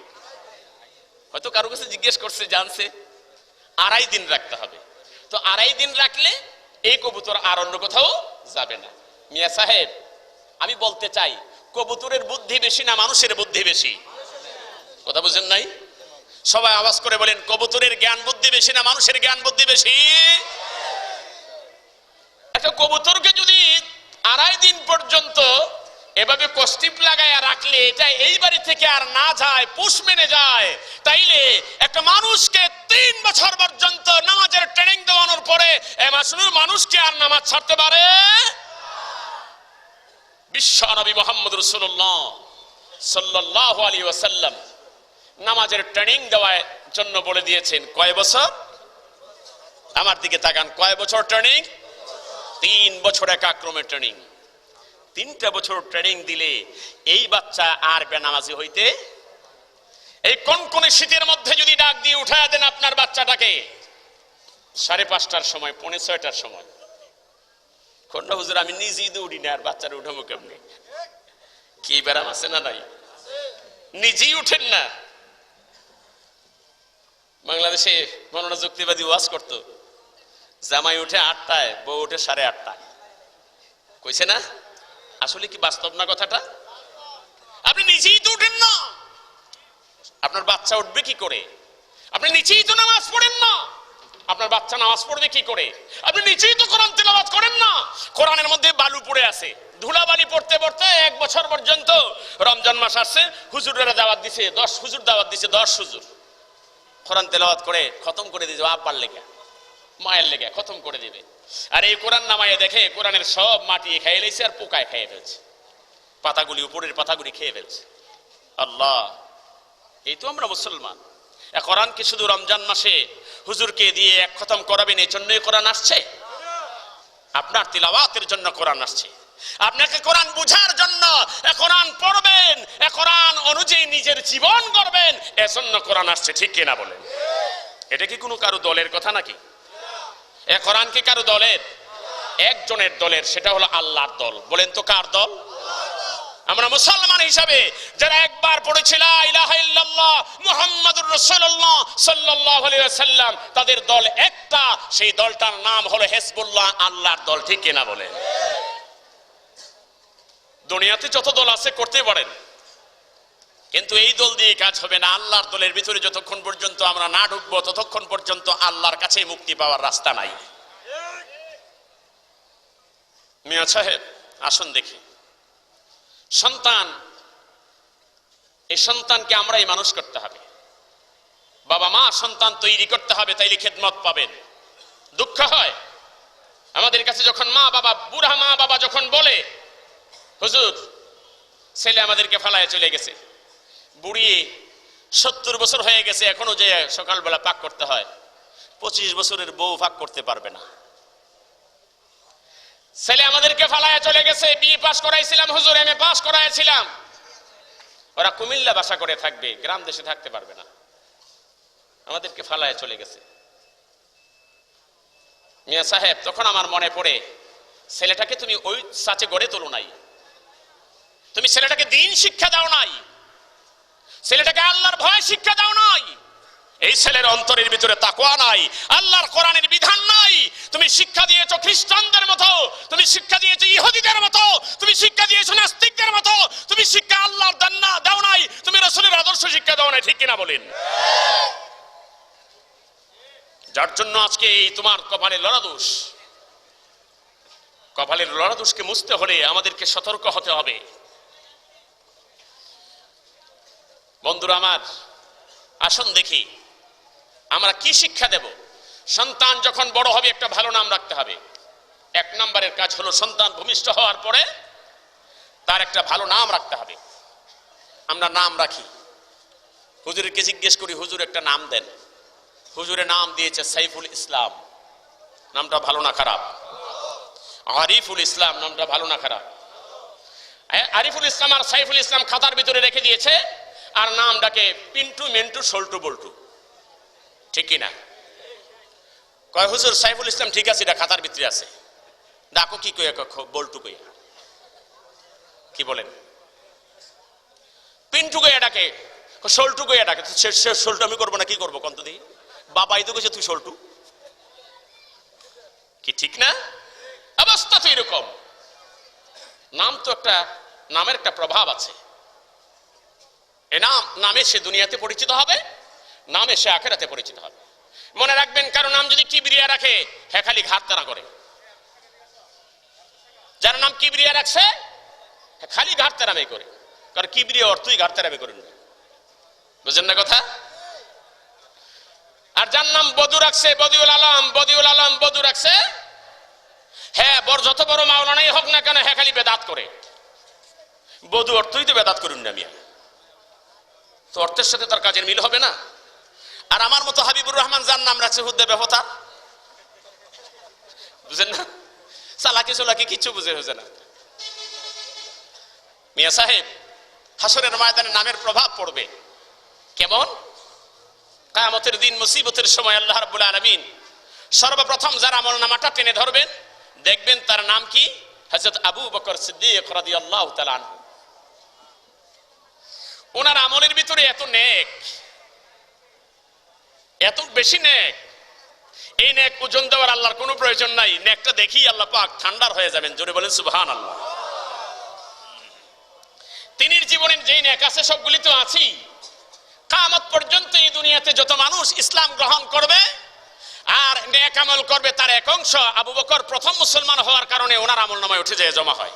হয়তো কারো কাছে জিজ্ঞেস করছে, জানছে 2.5 দিন রাখতে হবে। তো 2.5 দিন রাখলে এই কবুতর আর অন্য কোথাও যাবে না। মিয়া সাহেব, আমি বলতে চাই, কবুতরের বুদ্ধি বেশি না মানুষের বুদ্ধি বেশি? কথা বুঝেন নাই? সবাই আওয়াজ করে বলেন, কবুতরের জ্ঞান বুদ্ধি বেশি না মানুষের জ্ঞান বুদ্ধি বেশি? একটা কবুতরকে যদি 2.5 দিন পর্যন্ত এভাবে কস্টিপ লাগাইয়া রাখলে এটা এই বাড়ি থেকে আর না যায়, পুষ মেনে যায়, তাইলে একটা মানুষকে 3 বছর পর্যন্ত নামাজের ট্রেনিং দেওয়ানোর পরে মানুষকে আর নামাজ ছাড়তে পারে? বিশ্ব নবী মুহাম্মদ রাসূলুল্লাহ সাল্লাল্লাহু আলাইহি ওয়াসাল্লাম নামাজের ট্রেনিং দেওয়ার জন্য বলে দিয়েছেন কয় বছর? আমার দিকে তাকান, কয় বছর ট্রেনিং? 3 বছর একাক্রমে ট্রেনিং। 3টা বছর ট্রেনিং দিলে এই বাচ্চা আর বেনামাজি হইতে, এই কনকনে শীতের মধ্যে যদি ডাক দিয়ে উঠায় দেন আপনার বাচ্চাটাকে 5:30টার সময়, 6:45টার সময়, খন্ডা হুজুর আমি নিজেই তো উঠি না, আর বাচ্চারা উঠাবো কেমনি? কি ব্যারাম আছে না নাই? নিজেই উঠেন না। বাংলাদেশে মনোনা যুক্তিবাদী ওয়াজ করতো, জামাই উঠে 8টায়, বউ উঠে 8:30টায়। কইছে না? আসলে কি বাস্তব না কথাটা? আপনি নিজেই তো উঠেন না, আপনার বাচ্চা উঠবে কি করে? আপনি নিজেই তো নামাজ পড়েন না, আপনার বাচ্চা নামাজ পড়বে কি করে? আপনি নিজেই তো কোরআন তেলাওয়াত করেন না। কোরআনের মধ্যে বালু পড়ে আছে, ধুলাবালি পড়তে পড়তে 1 বছর পর্যন্ত রমজান মাস আসছে, হুজুরেরা দাওয়াত দিছে, 10 হুজুর দাওয়াত দিছে, 10 হুজুর কোরআন তেলাওয়াত করে খতম করে দিয়েছে, আব্বার লেগে মায়ের লেগে খতম করে দিবে। আর এই কোরআন নামায়ে দেখে কোরআনের সব মাটি খেয়ে লেছে আর পোকায় খেয়ে ফেলছে, পাতাগুলি উপরের পাতাগুলি খেয়ে ফেলছে। আল্লাহ, এই তো আমরা মুসলমান। কোরআনকে শুধু রমজান মাসে হুজুরকে দিয়ে 1 খতম করাবেন এই জন্যই কোরআন আসছে? আপনার তিলাওয়াতের জন্য কোরআন আসছে, আপনাকে কোরআন বুঝার জন্য। কোরআন পড়বেন, কোরআন অনুযায়ী নিজের জীবন করবেন, এজন্য কোরআন আসছে। ঠিক কিনা বলেন? এটা কি কোনো কারো দলের কথা নাকি? কোরআন কি কারো দলের? একজনের দলের, সেটা হলো আল্লাহর দল। বলেন তো কার দল? আমরা মুসলমান হিসাবে যারা একবার পড়েছি লা ইলাহা ইল্লাল্লাহ মুহাম্মাদুর রাসূলুল্লাহ সাল্লাল্লাহু আলাইহি ওয়াসাল্লাম, তাদের দল একটা, সেই দলটার নাম হলো হিজবুল্লাহ, আল্লাহর দল। ঠিক কিনা বলেন? দুনিয়াতে যত দল আছে করতে পারেন, কিন্তু এই দল দিয়ে কাজ হবে না। আল্লাহর দলের ভিতরে যতক্ষণ পর্যন্ত আমরা না ঢুকবো ততক্ষণ পর্যন্ত আল্লাহর কাছে মুক্তি পাওয়ার রাস্তা নাই। মিয়া সাহেব, আসুন দেখি সন্তান, এই সন্তানকে আমরাই মানুষ করতে হবে। বাবা মা সন্তান তৈরি করতে হবে, তাইলে খেদমত পাবেন। দুঃখ হয় আমাদের কাছে যখন মা বাবা, বুড়া মা বাবা যখন বলে, হুজুর ছেলে আমাদেরকে ফালায় চলে গেছে, বুড়িয়ে 70 বছর হয়ে গেছে, এখনো যে সকালবেলা পাক করতে হয়, 25 বছরের বউ পাক করতে পারবে না। ছেলে আমাদেরকে ফালায় চলে গেছে, বিএ পাস করাইছিলাম হুজুর, এমএ পাস করাইছিলাম, ওরা কুমিল্লা বাসা করে থাকবে, গ্রাম দেশে থাকতে পারবে না, আমাদেরকে ফালায় চলে গেছে। মিয়া সাহেব, তখন আমার মনে পড়ে, ছেলেটাকে তুমি ওই সাচে গড়ে তোলো নাই, তুমি ছেলেটাকে দিন শিক্ষা দাও নাই, ছেলেটাকে আল্লাহর ভয় শিক্ষা দাও নাই। এই ছেলের অন্তরের ভিতরে তাকওয়া নাই, আল্লাহর কোরআনের বিধান নাই। তুমি শিক্ষা দিয়েছো খ্রিস্টানদের মতো, তুমি শিক্ষা দিয়েছো ইহুদিদের মতো, তুমি শিক্ষা দিয়েছো নাস্তিকদের মতো, তুমি শিক্ষা আল্লাহর দাও নাই, তুমি রাসূলের আদর্শ শিক্ষা দাও নাই। ঠিক কিনা বলেন? যার জন্য আজকে এই তোমার কপালের লড়াদোষ, কপালের লড়াদোষকে মুছতে হলে আমাদেরকে সতর্ক হতে হবে। বন্ধুরা আমার, আসুন দেখি আমরা কি শিক্ষা দেব। সন্তান যখন বড় হবে একটা ভালো নাম রাখতে হবে। 1 নম্বরের কাজ হলো সন্তান ভূমিষ্ঠ হওয়ার পরে তার একটা ভালো নাম রাখতে হবে। আমরা নাম রাখি, হুজুরকে জিজ্ঞেস করি, হুজুর একটা নাম দেন। হুজুরের নাম দিয়েছে সাইফুল ইসলাম, নামটা ভালো না খারাপ? আরিফুল ইসলাম, নামটা ভালো না খারাপ? আরিফুল ইসলাম আর সাইফুল ইসলাম খাতার ভিতরে রেখে দিয়েছে, আর নামটাকে পিন্টু মেন্টু সল্টু বল্টু। ঠিক কিনা? কয় হুজুর সাইফুল ইসলাম ঠিক আছে, এটা খাতার ভিতরে আছে, ডাকো কি কইয়া? বল্টু কইয়া। কি বলেন? পিন্টু কইয়া ডাকে, সল্টু কইয়া ডাকে। সল্টু আমি করবো না, কি করবো কন্ত দিই? বাবাই তো কইছে তুই সল্টু। কি ঠিক না? অবস্থা তো এরকম। নাম তো একটা, নামের একটা প্রভাব আছে। এ নামে সে দুনিয়াতে পরিচিত হবে, নামে সে আখিরাতে পরিচিত হবে। মনে রাখবেন, কারো নাম যদি কিবরিয়া রাখে, হ্যাঁ খালি ঘাট তারা করে। যার নাম কিবরিয়া রাখছে, খালি ঘাট তারামি করে। কারণ কিবরিয়া অর্থই ঘাট তারামি করেন, বুঝেন না কথা? আর যার নাম বদু রাখছে, বদিউল আলম, বদিউল আলম বদু রাখছে, হ্যাঁ যত বড় মাওলানাই হোক না কেন, হ্যাঁ খালি বেদাত করে। বধু অর্থই তো বেদাত করুন না মিয়া, তো অর্থের সাথে তার কাজের মিল হবে না। আর আমার মতো হাবিবুর রহমান যার নাম রাখছে হুদ্দে ব্যবতা, বুঝেন না? চালাকি চলাকি কিচ্ছু বুঝে হয়েছে না। মিয়া সাহেব, হাসরের ময়দানে নামের প্রভাব পড়বে কেমন? কিয়ামতের দিন মুসিবতের সময় আল্লাহ রাব্বুল আলামিন সর্বপ্রথম যার আমলনামাটা টেনে ধরবেন, দেখবেন তার নাম কি? হযরত আবু বকর সিদ্দিক রাদিয়াল্লাহু তাআলা আনহু। ওনার আমলের ভিতরে এত নেক, এত বেশি নেক, এই নেক ওজন দেওয়ার আল্লাহর কোনো প্রয়োজন নাই। নেকটা দেখি আল্লাহ পাক ঠান্ডার হয়ে যাবেন। জোরে বলেন সুবহানাল্লাহ। তিনির জীবনের যেই নেক আছে সবগুলি তো আছেই। কিয়ামত পর্যন্ত এই দুনিয়াতে যত মানুষ ইসলাম গ্রহণ করবে আর নেক আমল করবে তার এক অংশ আবু বকর প্রথম মুসলমান হওয়ার কারণে ওনার আমলনামায় উঠে যায়, জমা হয়।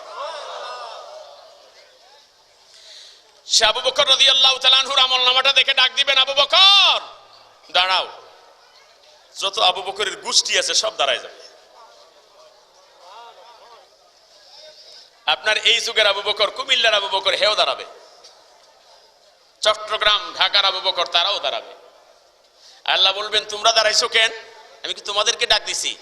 সে আবু বকর রাদিয়াল্লাহু তাআলা আনহুর আমলনামাটা দেখে ডাক দিবেন, আবু বকর দাঁড়াও। যত আবু বকরের গোষ্ঠী আছে সব দাঁড়ায় যাবে। আপনার এই যুগের আবু বকর, কুমিল্লার আবু বকর হেও দাঁড়াবে, চট্টগ্রাম ঢাকার আবু বকর তারাও দাঁড়াবে। আল্লাহ বলবেন তোমরা দাঁড়াইছো কেন? আমি কি তোমাদেরকে ডাক দিছি?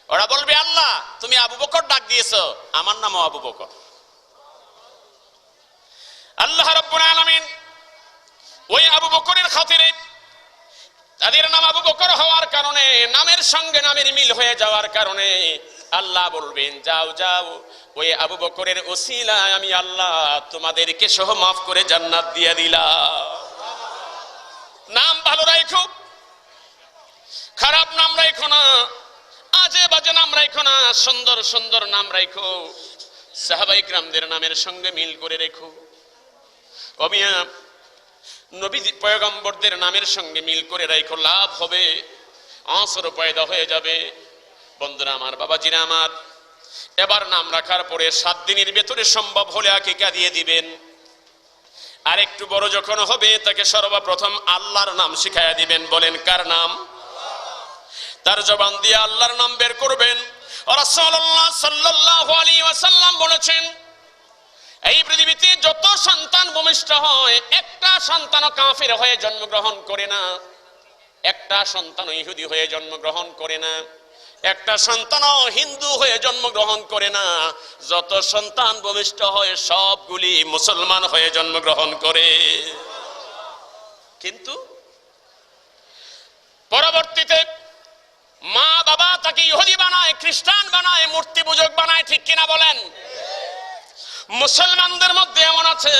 ওরা বলবে আল্লাহ তুমি আবু বকর ডাক দিয়েছো, আমার নামও আবু বকর। আল্লাহ রাব্বুল আলামিন ওই আবু বকরের খাতিরে, তাদের নাম আবু বকর হওয়ার কারণে, নামের সঙ্গে নামের মিল হয়ে যাওয়ার কারণে আল্লাহ বলবেন যাও যাও, ওই আবু বকরের ওসিলায় আমি আল্লাহ তোমাদেরকে সহ মাফ করে জান্নাত দিয়ে দিলাম। নাম ভালো রাখো, খারাপ নাম রাখো না, আজে বাজে নাম রাখো না, সুন্দর সুন্দর নাম রাখো, সাহাবায়ে কিরামদের নামের সঙ্গে মিল করে রেখো। অমিয়া নবী পয়গম্বরদের নামের সঙ্গে মিল করে রাখো, লাভ হবে, আসর পয়দা হয়ে যাবে। বন্ধুরা আমার, বাবাজিরা আমার, এবার নাম রাখার পরে 7 দিনের ভেতরে সম্ভব হলে আকিকা দিয়ে দিবেন। আর একটু বড় যখন হবে তাকে সর্বপ্রথম আল্লাহর নাম শিখাইয়া দিবেন। বলেন কার নাম? তার জবান দিয়ে আল্লাহর নাম বের করবেন। রাসূলুল্লাহ সাল্লাল্লাহু আলাইহি ওয়াসাল্লাম বলেছেন, এই পৃথিবীতে যত সন্তান ভূমিষ্ঠ হয়, একটা সন্তানও কাফের হয়ে জন্মগ্রহণ করে না, একটা সন্তানও ইহুদি হয়ে জন্মগ্রহণ করে না, একটা সন্তানও হিন্দু হয়ে জন্মগ্রহণ করে না। যত সন্তান ভূমিষ্ঠ হয় সবগুলি মুসলমান হয়ে জন্মগ্রহণ করে। কিন্তু পরবর্তীতে মা বাবা তাকে ইহুদি বানায়, খ্রিস্টান বানায়, মূর্তি পূজক বানায়, ঠিক কিনা বলেন? মুসলমানদের মধ্যে এমন আছে,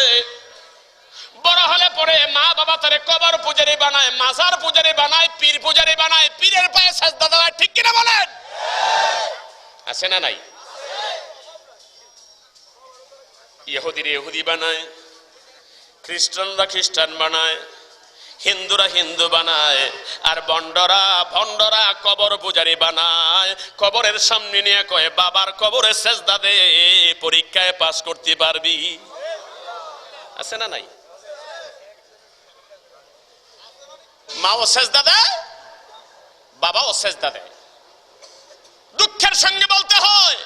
বড় হলে পরে মা বাবা তারে কবর পূজারি বানায়, মাজার পূজারি বানায়, পীর পূজারি বানায়, পীরের পায়ে সাজদা দেওয়ায়, ঠিক কিনা বলেন? আছে না নাই? ইহুদিরা ইহুদি বানায়, খ্রিস্টানরা খ্রিস্টান বানায়, হিন্দুরা হিন্দু বানায়, আর ভণ্ডরা কবর পূজারি বানায়। কবরের সামনে নিয়ে কয় বাবার কবরে সেজদা দে, পরীক্ষায় পাস করতে পারবি। আছে না নাই? মাও সেজদা দেয়, বাবাও সেজদা দেয়। দুঃখের সঙ্গে বলতে হয়,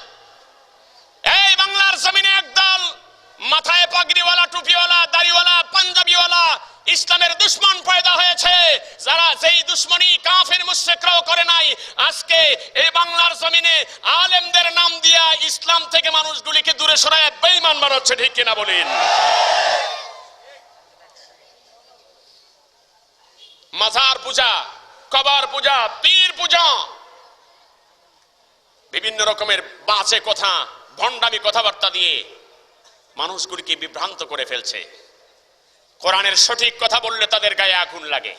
এই বাংলার জমিনে একদল মাথায় পাগড়িওয়ালা, টুপিওয়ালা, দাড়িওয়ালা, পাঞ্জাবিওয়ালা ইসলামের দুশমন পয়দা হয়েছে, যারা যেই দুশমনি কাফের মুশরিকরাও করে নাই। আজকে এই বাংলার জমিনে আলেমদের নাম দিয়া ইসলাম থেকে মানুষগুলিকে দূরে সরায় বেঈমান বানাচ্ছে, ঠিক কিনা বলেন? মাজার পূজা, কবর পূজা, পীর পূজা, বিভিন্ন রকমের বাজে কথা, ভণ্ডামি কথাবার্তা দিয়ে মানুষগুলিকে বিভ্রান্ত করে ফেলছে। কোরআনের সঠিক কথা বললে তাদের গায়ে আগুন লাগে।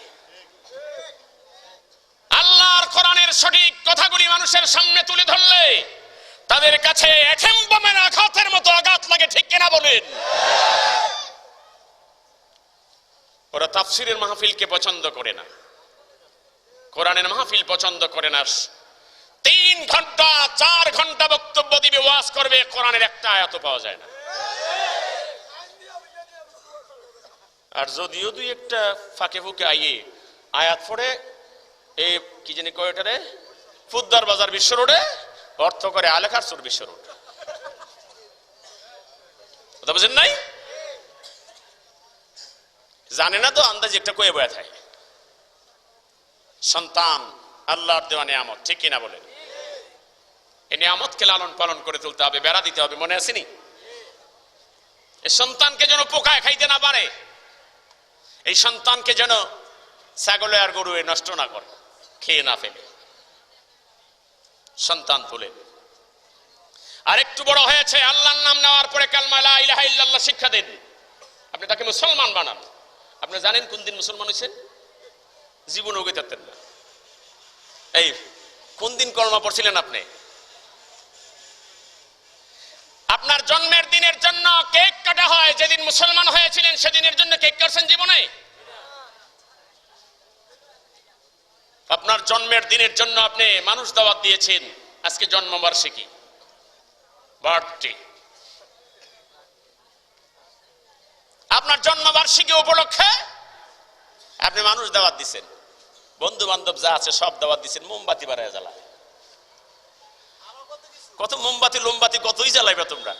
আল্লাহর কোরআনের সঠিক কথাগুলি মানুষের সামনে তুলে ধরলে তাদের কাছে এঠেম বোমের আঘাতের মতো আঘাত লাগে, ঠিক কিনা বলেন? ওরা তাফসিরের মাহফিলকে পছন্দ করে না, কোরআনের মাহফিল পছন্দ করে না। 3 ঘন্টা 4 ঘন্টা বক্তব্য দিবে, ওয়াজ করবে, কোরআনের একটা আয়াতও পাওয়া যায় না। আর যদিও দুই একটা ফাঁকে ফুঁকে আইয়ে আয়াত পড়ে, এই কি জানি কয়টারে ফুদ্দার বাজার বিশ্ব রোডে অর্থ করে আলেখার চোর বিশ্ব রোড, কথা বুঝেন নাই? জানে না তো আন্দাজ একটা কয়ে বয়া থাকে। সন্তান আল্লাহর দেওয়া নিয়ামত, ঠিক কিনা বলেন? এই নিয়ামতকে লালন পালন করে তুলতে হবে, বেড়া দিতে হবে, মনে আসেনি? এই সন্তানকে যেন পোকায় খাইতে না পারে, এই সন্তানকে যেন ছাগলে আর গরু নষ্ট না করে, খেয়ে না ফেলে। সন্তান তুলেন। আর একটু বড় হয়েছে, আল্লাহর নাম নেওয়ার পরে কালমা লা ইলাহা ইল্লাল্লাহ শিক্ষা দেন, আপনি তাকে মুসলমান বানান। আপনি জানেন কোন দিন মুসলমান হয়েছেন? জীবন ওগে থাকতেন না। এই কোন দিন কলমা পড়ছিলেন আপনি? আপনার জন্মের দিনের জন্য কেক কাটা হয়, যেদিন মুসলমান হয়েছিলেন সেদিনের জন্য কেক কাটছেন জীবনে? আপনার জন্মের দিনের জন্য আপনি মানুষ দাওয়াত দিয়েছেন, আজকে জন্মবার্ষিকী, বার্থডে, আপনার জন্মবার্ষিকী উপলক্ষে আপনি মানুষ দাওয়াত দিচ্ছেন, বন্ধু বান্ধব যা আছে সব দাওয়াত দিচ্ছেন, মোমবাতি বাড়ায় জ্বালা। কত মোমবাতি লোমবাতি কতই জ্বালাইবে তোমরা,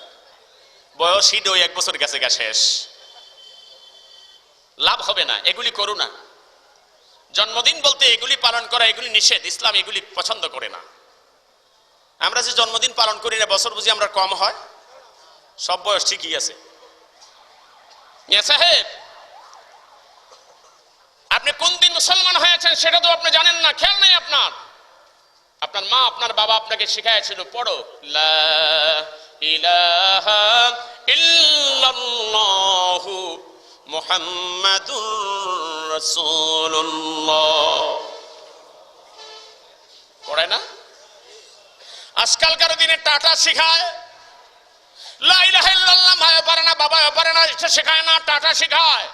বয়স হিড ওই 1 বছর গেছে গা শেষ, লাভ হবে না, এগুলি করো না। জন্মদিন বলতে এগুলি পালন করা, এগুলি নিষেধ, ইসলাম এগুলি পছন্দ করে না। আমরা যে জন্মদিন পালন করি না, বছর বুঝি আমরা কম হয়, সব বয়স ঠিকই আছে। মিয়া সাহেব, আপনি কোন দিন মুসলমান হয়েছেন সেটা তো আপনি জানেন না, খেয়াল নেই আপনার। আপনার মা আপনার বাবা আপনাকে শিখাইছিল, পড়ো লা ইলাহা ইল্লাল্লাহু মুহাম্মাদুর রাসূলুল্লাহ, পড়ে না? আজকালকার দিনে টাটা শিখায়, লা ইলাহা ইল্লাল্লাহ মায়ও পারে না, বাবাও পারে না, এটা শেখায় না, টাটা শিখায়,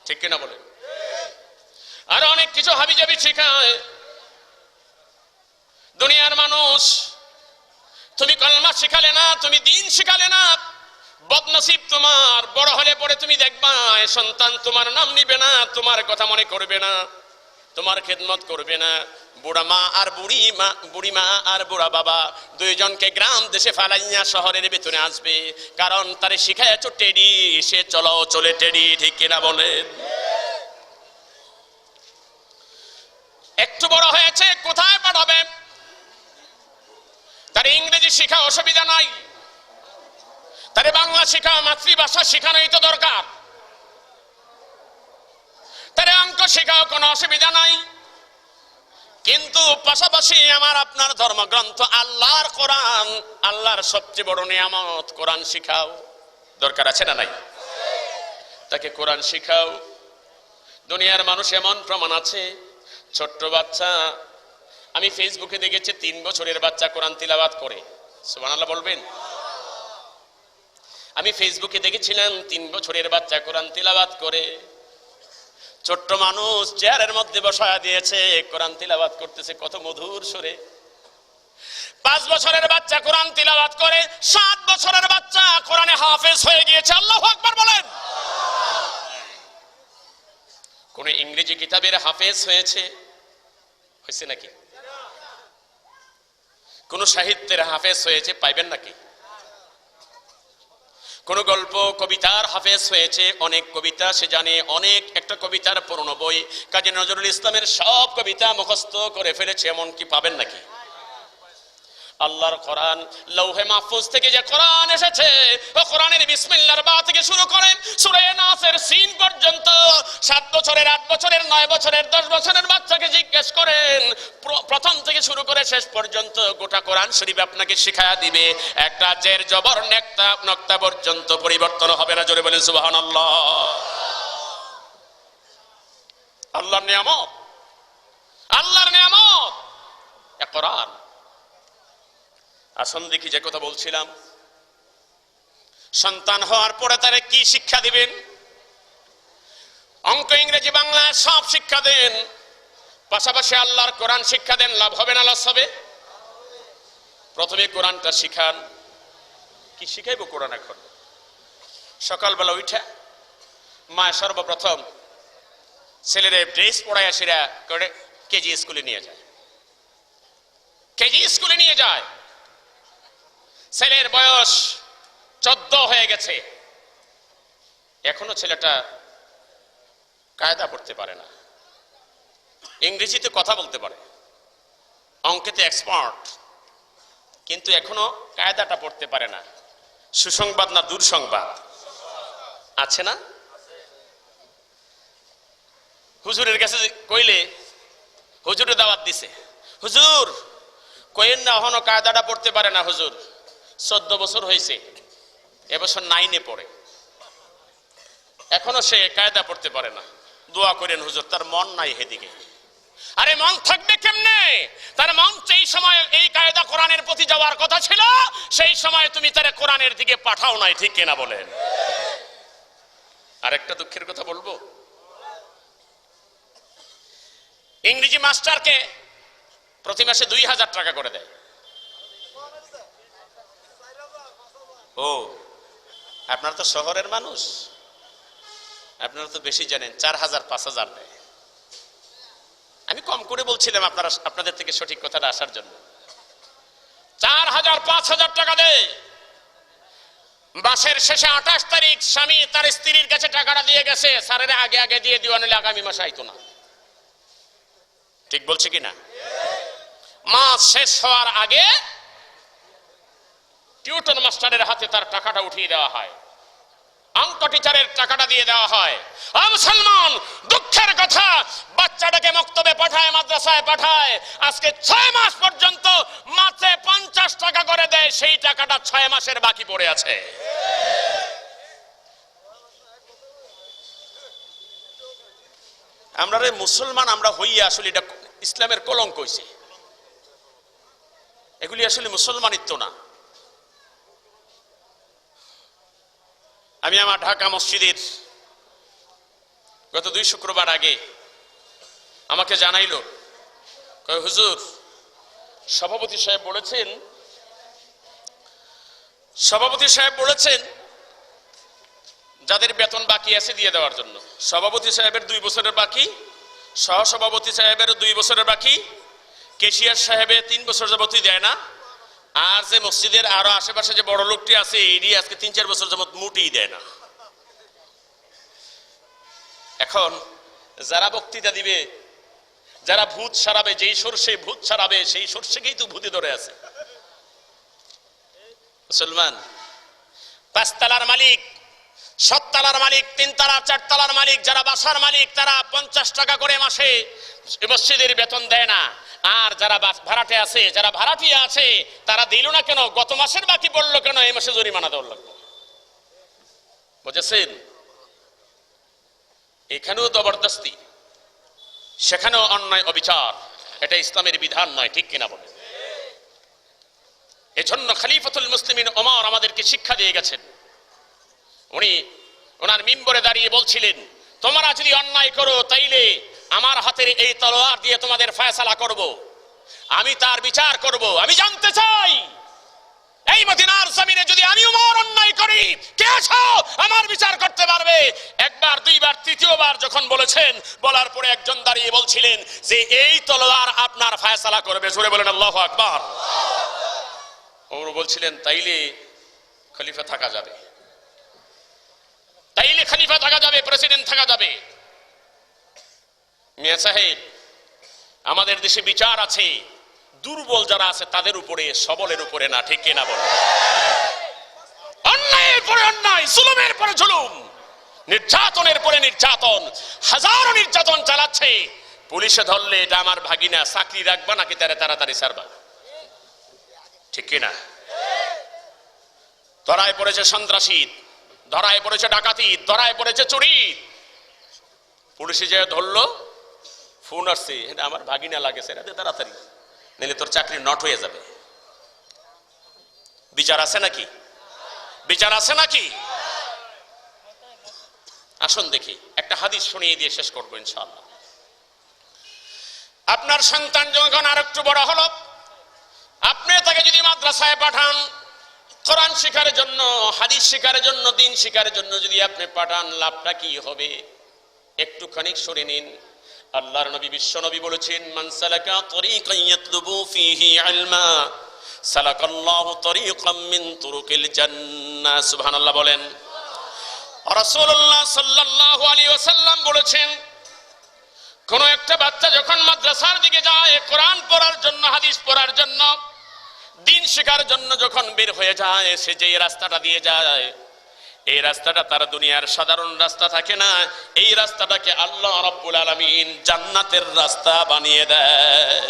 ঠিক কিনা বলে? আর অনেক কিছু হাবিজাবি শিখায়। দুনিয়ার মানুষ, তুমি কলমা শিখালে না, তুমি দিন শিখালে না, বদনসিব তোমার। বড় হলে পরে তুমি দেখবা সন্তান তোমার নাম নিবে না, তোমার কথা মনে করবে না, তোমার খেদমত করবে না। বুড়া মা আর বুড়ি মা আর বুড়া বাবা দুইজনকে গ্রাম দেশে ফালাইয়া শহরের ভিতরে আসবে, কারণ তারে শিখাইয়াছ টেডি, সে চলো চলে টেডি, ঠিক কিনা বলেন? একটু বড় হয়েছে, কোথায় পাঠাবে? তার ইংরেজি শিখা অসুবিধা নাই, তারে বাংলা শিখা, মাতৃভাষা শিখানোই তো দরকার, তারে অঙ্ক শিখাও, কোনো অসুবিধা নাই। কিন্তু পাশাপাশি আমার আপনার ধর্মগ্রন্থ আল্লাহর কোরআন, আল্লাহর সবচেয়ে বড় নিয়ামত কোরআন শিখাও, দরকার আছে না নাই? তাকে কোরআন শিখাও। দুনিয়ার মানুষ এমন প্রমাণ আছে, ছোট্ট বাচ্চা, আমি ফেসবুকে দেখেছি 3 বছরের বাচ্চা কোরআন তিলাওয়াত করে, সুবহানাল্লাহ বলবেন? আমি ফেসবুকে দেখেছিলাম 3 বছরের বাচ্চা কোরআন তিলাওয়াত করে, ছোট্ট মানুষ চেয়ারের মধ্যে বসায়া দিয়েছে, কোরআন তিলাওয়াত করতেছে কত মধুর সুরে। 5 বছরের বাচ্চা কোরআন তিলাওয়াত করে, 7 বছরের বাচ্চা কোরআনে হাফেজ হয়ে গিয়েছে, আল্লাহু আকবার বলেন। কোন ইংরেজি কিতাবের হাফেজ হয়েছে নাকি? কোন সাহিত্যের হাফেজ হয়েছে পাইবেন নাকি? কোন গল্প কবিতার হাফেজ হয়েছে, অনেক কবিতা সে জানে, অনেক একটা কবিতার পুরনো বই কাজী নজরুল ইসলামের সব কবিতা মুখস্থ করে ফেলেছে, এমন কি পাবেন নাকি? আল্লাহর কোরআন, লৌহে মাহফুজ থেকে যে কোরআন এসেছে, ও কোরআনের বিসমিল্লাহর বা থেকে শুরু করেন সূরা নাসের সিন পর্যন্ত, 7 বছরের, 8 বছরের, 9 বছরের, 10 বছরের বাচ্চাকে জিজ্ঞেস করেন, প্রথম থেকে শুরু করে শেষ পর্যন্ত গোটা কোরআন শরীফ আপনাকে শিখায়া দিবে, একটা জের জবর নক্তা পর্যন্ত পরিবর্তন হবে না। জোরে বলেন সুবহানাল্লাহ। আল্লাহর নিয়ামত, আল্লাহর নিয়ামত এ কোরআন। আসুন দেখি, যে কথা বলছিলাম, সন্তান হওয়ার পরে তারে কি শিক্ষা দিবেন? অঙ্ক, ইংরেজি, বাংলা সব শিক্ষা দেন, পাশাপাশি আল্লাহর কোরআন শিক্ষা দেন, লাভ হবে না লস হবে? প্রথমে কোরআনটা শিখান। কি শিখাইব কোরআন? এখন সকালবেলা উঠা মা সর্বপ্রথম ছেলেরে ড্রেস পড়াইয়া সেরা করে কেজি স্কুলে নিয়ে যায়, কেজি স্কুলে নিয়ে যায়। ছেলের বয়স 14 হয়ে গেছে, এখনো ছেলেটা কায়দা পড়তে পারে না, ইংরেজিতে কথা বলতে পারে, অঙ্কেতে এক্সপার্ট, কিন্তু এখনো কায়দাটা পড়তে পারে না। সুসংবাদ না দুঃসংবাদ আছে না? হুজুরের কাছে কইলে হুজুরে দাওয়াত দিছে, হুজুর কইেন না, এখনো কায়দাটা পড়তে পারে না। হুজুর 14 বছর হয়েছে, এবছর 9-এ পড়ে, এখনো সে কায়দা পড়তে পারে না, দোয়া করেন হুজুর, তার মন নাই হেদিকে। আরে মন থাকবে কেমনে? তার মন সেই সময় এই কায়দা কোরআনের প্রতি যাওয়ার কথা ছিল, সেই সময় তুমি তারে কোরআনের দিকে পাঠাও নাই, ঠিক কিনা বলেন? আরেকটা দুঃখের কথা বলবো, ইংরেজি মাস্টারকে প্রতি মাসে 2000 টাকা করে দেয়। ও, আপনারা তো শহরের মানুষ, আপনারা তো বেশি জানেন, 4000 5000 দেয়। আমি কম করে বলছিলাম আপনাদের থেকে সঠিক কথাটা আসার জন্য। 4000 5000 টাকা দেয়। মাসের শেষে 28 তারিখ স্বামী তার স্ত্রীর কাছে টাকাটা দিয়ে গেছে, স্যারের আগে আগে দিয়ে দিও, নাহলে আগামী মাসে আইতো না। ঠিক বলছে কিনা? মাস শেষ হওয়ার আগে টিউটর মাস্টারের হাতে তার টাকাটা উঠিয়ে দেওয়া হয়, অঙ্ক টিচারের টাকাটা দিয়ে দেওয়া হয়। মুসলমান, দুঃখের কথা, বাচ্চাটাকে মক্তবে পাঠায়, মাদ্রাসায় পাঠায়, আজকে 6 মাস পর্যন্ত মাসে 50 টাকা করে দেয়, সেই টাকাটা 6 মাসের বাকি পড়ে আছে। আমরা রে মুসলমান আমরা হইয়া আসলে এটা ইসলামের কলঙ্ক হইছে, এগুলি আসলে মুসলমানিত্ব না। আমি আমার ঢাকা মসজিদের গত 2 শুক্রবার আগে আমাকে জানাইলো, কয় হুজুর, সভাপতি সাহেব বলেছেন যাদের বেতন বাকি আছে দিয়ে দেওয়ার জন্য। সভাপতি সাহেবের 2 বছরের বাকি, সহসভাপতি সাহেবের 2 বছরের বাকি, কেশিয়ার সাহেবের 3 বছর যাবতই দেয় না, আর যে মসজিদের আরো আশেপাশে যে বড় লোকটি আছে এরই আজকে 3-4 বছর যাবত মোটেই দেয় না। এখন যারা বক্তৃতা দিবে, যারা ভূত সারাবে, যেই সরষে ভূত সারাবে সেই সরষেকেই তো ভূতে ধরে আছে। মুসলমান, 5 তলার মালিক, 7 তলার মালিক, 3 তলা 4 তলার মালিক, যারা বাসার মালিক, তারা 50 টাকা করে মাসে মসজিদের বেতন দেয় না। আর যারা ভাড়াটে আছে, যারা ভাড়াটিয়া আছে, তারা দিল না কেন? গত মাসের বাকি পড়লো কেন? এই মাসে জরিমানা দেওয়ার লাগবে। বুঝেছেন? এখানেও জবরদস্তি, সেখানেও অন্যায় অবিচার। এটা ইসলামের বিধান নয়, ঠিক কিনা বলেন? এজন্য খলিফাতুল মুসলিমিন ওমর আমাদেরকে শিক্ষা দিয়ে গেছেন। উনি ওনার মিম্বরে দাঁড়িয়ে বলছিলেন, তোমরা যদি অন্যায় করো তাইলে আমার হাতের এই তলোয়ার দিয়ে তোমাদের ফয়সালা করব, আমি তার বিচার করব। আমি জানতে চাই, এই মদিনার জমিনে যদি আমি ওমর অন্যায় করি, কে আছো আমার বিচার করতে পারবে? একবার, দুইবার, তৃতীয়বার যখন বলেছেন, বলার পরে একজন দাঁড়িয়ে বলছিলেন যে এই তলোয়ার আপনার ফয়সালা করবে। জোরে বলেন আল্লাহু আকবার। ওমর বলছিলেন, তাইলে খলিফা থাকা যাবে, তাইলে খলিফা থাকা যাবে, প্রেসিডেন্ট থাকা যাবে। মিয়া সাহেব, আমাদের দেশে বিচার আছে দুর্বল যারা আছে তাদের উপরে, সবলের উপরে না, ঠিক কিনা বলেন? অন্যায়ের পরে অন্যায়, জুলুমের পরে জুলুম, নির্যাতনের পরে নির্যাতন, হাজারো নির্যাতন চালাচ্ছে। পুলিশে ধরলে এটা আমার ভাগিনা, চাকরি রাখবা নাকি তারা তাড়াতাড়ি ছাড়বা, ঠিক কিনা? ধরায় পড়েছে সন্ত্রাসী, ধরায় পড়েছে ডাকাতি, ধরায় পড়েছে চুরি। পুলিশে যে ধরলো, ফোন আসছে, এটা আমার ভাগিনা লাগেছে, এটা তাড়াতাড়ি, নিলে তোর চাকরি নট হয়ে যাবে। বিচার আছে নাকি? বিচার আছে নাকি? আসুন দেখি একটা হাদিস শুনিয়ে দিয়ে শেষ করবো ইনশাআল্লাহ। আপনার সন্তান যখন আর একটু বড় হলো, আপনি তাকে যদি মাদ্রাসায় পাঠান, কোরআন শিখার জন্য, হাদিস শিখার জন্য, দিন শিখার জন্য যদি আপনি পাঠান, লাভটা কি হবে একটুখানি শুনে নিন। আল্লাহর নবী, বিশ্ব নবী বলেছেন, মান সালাকা তরিকান ইয়াতলুবু ফীহি ইলমা সালাকাল্লাহু তরিকাম মিন তুরুকিল জান্নাহ। সুবহানাল্লাহ বলেন। রাসূলুল্লাহ সাল্লাল্লাহু আলাইহি ওয়াসাল্লাম বলেছেন, কোন একটা বাচ্চা যখন মাদ্রাসার দিকে যায়, কোরআন পড়ার জন্য, হাদিস পড়ার জন্য, দিন শেখার জন্য যখন বের হয়ে যায়, সে যে রাস্তাটা দিয়ে যায়, এই রাস্তাটা তার দুনিয়ার সাধারণ রাস্তা থাকে না, এই রাস্তাটাকে আল্লাহ রাব্বুল আলামিন জান্নাতের রাস্তা বানিয়ে দেয়।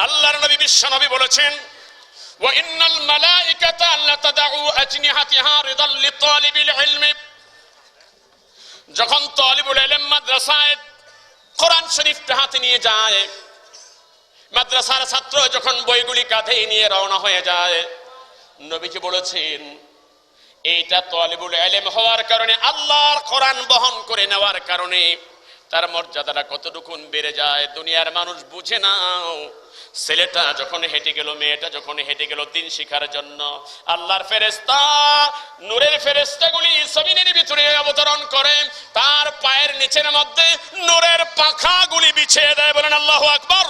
আল্লাহর নবী, বিশ্ব নবী বলেছেন, ওয়া ইন্নাল মালাইকাতা লা তাদউ আজনিহাতিহা রিদাল লিতালিবিল ইলমি। যখন তালিবুল ইলম মাদ্রাসায় কোরআন শরীফটা হাতে নিয়ে যায়, মাদ্রাসার ছাত্র যখন বইগুলি কাঁধে নিয়ে রওনা হয়ে যায়, নবীজি বলেছেন, এইটা তালিবুল ইলম হওয়ার কারণে, আল্লাহর কোরআন বহন করে নেওয়ার কারণে তার মর্যাদাটা কতটুকু বেড়ে যায় দুনিয়ার মানুষ বুঝে না। ছেলেটা যখন হেঁটে গেল, মেয়েটা যখন হেঁটে গেল দিন শিখার জন্য, আল্লাহর ফেরেশতা, নূরের ফেরেশতাগুলি জমিনের ভিতরে অবতরণ করে, তার পায়ের নিচের মধ্যে নূরের পাখাগুলি বিছিয়ে দেয়। বলেন আল্লাহু আকবার।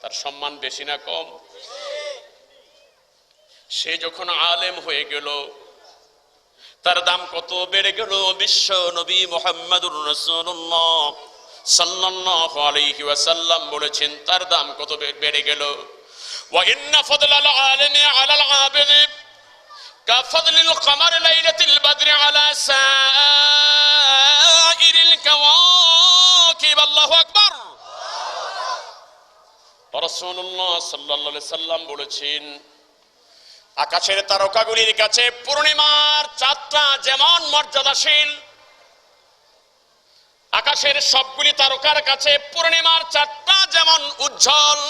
তার সম্মান বেশি না কম? সে যখন আলেম হয়ে গেল, তার দাম কত বেড়ে গেল। বিশ্ব নবী মুহাম্মদুর রাসূলুল্লাহ সাল্লাল্লাহু আলাইহি ওয়াসাল্লাম বলেছেন তার দাম কত বেড়ে গেল। ওয়া ইন্না ফাদলাল আলিমি আলাল আবিদি কাফাদলিল কমার লাইলাতিল বদরি আলা সাইরিল কাওয়াকিব। আল্লাহু আকবার। রাসূলুল্লাহ সাল্লাল্লাহু আলাইহি সাল্লাম বলেছেন আকাশের তারকাগুলির কাছে পূর্ণিমার চাঁদটা যেমন মর্যাদাশীল, আকাশের সবগুলি তারকার কাছে পূর্ণিমার চাঁদটা যেমন উজ্জ্বল,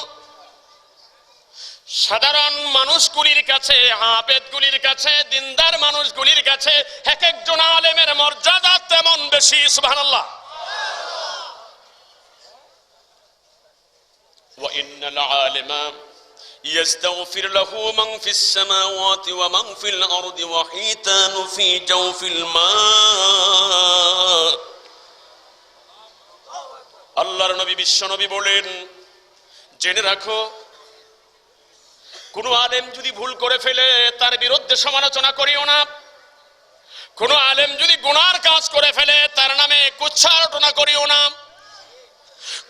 সাধারণ মানুষগুলির কাছে, আবেদগুলির কাছে, দিনদার মানুষগুলির কাছে এক একজন আলেমের মর্যাদা তেমন বেশি। সুবহানাল্লাহ। ওয়া ইন্নাল আলিমা يستغفر له من في السماوات ومن في الأرض وحيتان في جوف الماء। আল্লাহর নবী বিশ্ব নবী বলেন, জেনে রাখো কোন আলেম যদি ভুল করে ফেলে তার বিরুদ্ধে সমালোচনা করিও না। কোন আলেম যদি গুনার কাজ করে ফেলে তার নামে কুচ্ছারটনা করিও না।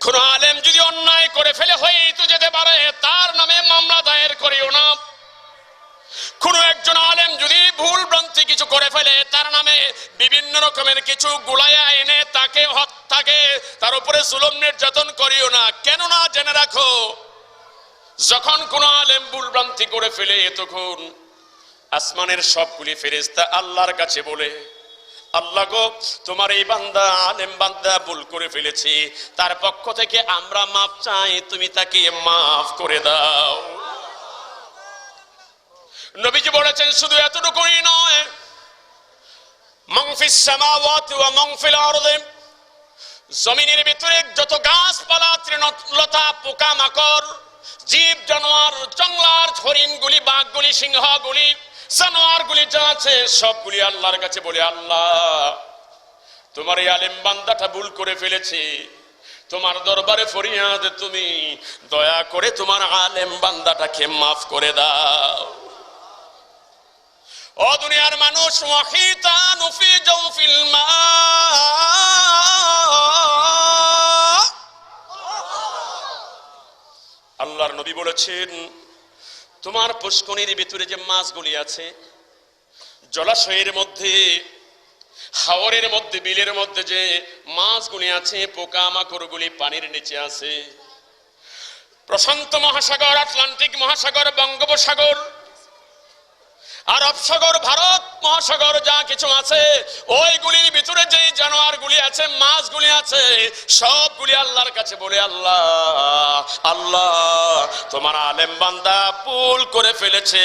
কোন আলেম যদি অন্যায় করে ফেলে হয়তো যেতে পারে তার নামে মামলা দায়ের করিও না। কোন একজন আলেম যদি ভুল ভ্রান্তি কিছু করে ফেলে তার নামে বিভিন্ন রকমের কিছু গুলায়া এনে তাকে তার উপরে জুলুম নির্যাতন করিও না। কেননা জেনে রাখো যখন কোন আলেম ভুল ভ্রান্তি করে ফেলে তখন আসমানের সবগুলি ফেরেশতা আল্লাহর কাছে বলে, আল্লাহ গো, তোমার এই বান্দা আলেম বান্দা ভুল করে ফেলেছি, তার পক্ষ থেকে আমরা মাফ চাই, তুমি তাকে মাফ করে দাও। নবীজি বলেছেন শুধু এতটুকুই নয়, মান ফিস সামাওয়াতি ওয়া মান ফিল আরদি, জমিনের ভিতরে যত গাছপালা, তৃণলতা, পোকামাকড়, জীব জানোয়ার, জঙ্গলার হরিণগুলি, বাঘগুলি, সিংহগুলি, জানোয়ারগুলি যা আছে সবগুলি আল্লাহর কাছে বলে, আল্লাহ তোমার এই আলেম বান্দাটা ভুল করে ফেলেছে, তোমার দরবারে ফরিয়াদ, তুমি দয়া করে তোমার আলেম বান্দাটাকে মাফ করে দাও। ও দুনিয়ার মানুষ, ওয়াহিতানু ফি জাওফিল মা, আল্লাহর নবী বলেছেন তোমার পুষ্করিণীর ভিতরে যে মাছগুলি আছে, জলাশয়ের মধ্যে, হাওরের মধ্যে, বিলের মধ্যে যে মাছগুলি আছে, পোকামাকড়গুলি পানির নিচে আছে, প্রশান্ত মহাসাগর, আটলান্টিক মহাসাগর, বঙ্গোপসাগর, আরব সাগর, ভারত মহাসাগর যা কিছু আছে, ওইগুলির ভিতরে যে জানোয়ারগুলি আছে, মাছগুলি আছে, সবগুলি আল্লাহর কাছে বলে, আল্লাহ আল্লাহ তোমার আলেম বান্দা ভুল করে ফেলেছে,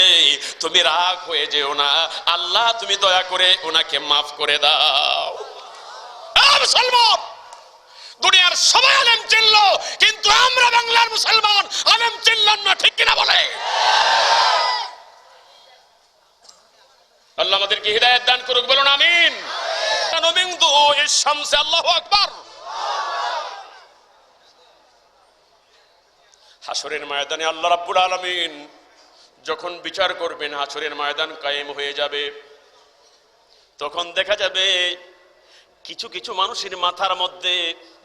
তুমি রাগ হয়ে যেও না, আল্লাহ তুমি দয়া করে ওনাকে মাফ করে দাও। মুসলমান, দুনিয়ার সবাই আলেম চিনল, কিন্তু আমরা বাংলার মুসলমান আলেম চিনলাম না, ঠিক কিনা বলে? আল্লাহ আমাদেরকে হিদায়াত দান করুক, বলুন আমিন। আল্লাহু আকবার। হাসরের ময়দানে আল্লাহ রাব্বুল আলামিন যখন বিচার করবেন, হাসরের ময়দান কায়েম হয়ে যাবে, তখন দেখা যাবে কিছু কিছু মানুষের মাথার মধ্যে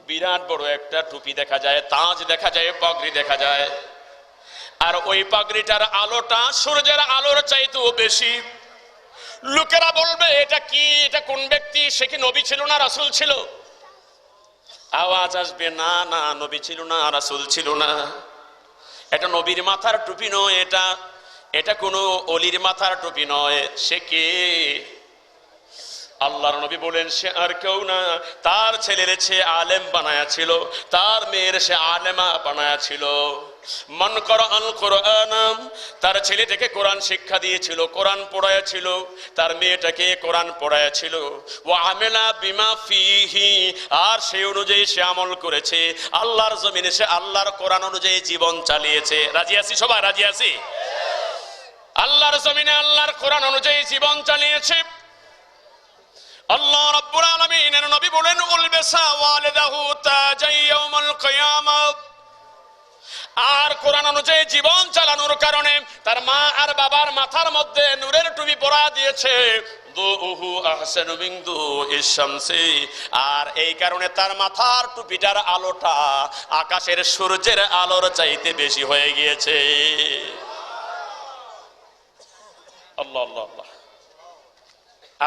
বিরাট বড় একটা টুপি দেখা যায়, তাজ দেখা যায়, পাগড়ি দেখা যায়, আর ওই পাগড়িটার আলোটা সূর্যের আলোর চাইতেও বেশি। লোকেরা বলবে এটা কি, এটা কোন ব্যক্তি, সে কি নবী ছিল না রাসূল ছিল? আওয়াজ আসবে, না না, নবী ছিল না, রাসূল ছিল না, এটা নবীর মাথার টুপি নয়, এটা কোনো অলির মাথার টুপি নয়। সে কে? আল্লাহর নবী বলেন সে আর কেউ না, তার ছেলের সে আলেম বানায়া ছিল, তার মেয়ের সে আলেমা বানায়া ছিল। মান করাআল কোরআন, তার ছেলেটাকে কোরআন শিক্ষা দিয়েছিল, কোরআন পড়ায়াছিল, তার মেয়েটাকে কোরআন পড়ায়াছিল। ওয়া আমিলা বিমা ফিহি, আর সেই অনুযায়ী সে আমল করেছে, আল্লাহর জমিনে সে আল্লাহর কোরআন অনুযায়ী জীবন চালিয়েছে। রাজি আছি সবাই? রাজি আছি? আল্লাহর জমিনে আল্লাহর কোরআন অনুযায়ী জীবন চালিয়েছে। আল্লাহ রাব্বুল আলামিনের নবী বলেন উলবিসা ওয়ালিদাহু তাজাই ইয়াউমাল কিয়ামাহ, আর কোরআন অনুযায়ী জীবন চালানোর কারণে তার মা আর বাবার মাথার মধ্যে নূরের টুপি পরা দিয়েছে, দুহু আহসানু মিন দুইশ শামসি, আর এই কারণে তার মাথার টুপিটার আলোটা আকাশের সূর্যের আলোর চাইতে বেশি হয়ে গিয়েছে। আল্লাহ আল্লাহ আল্লাহ।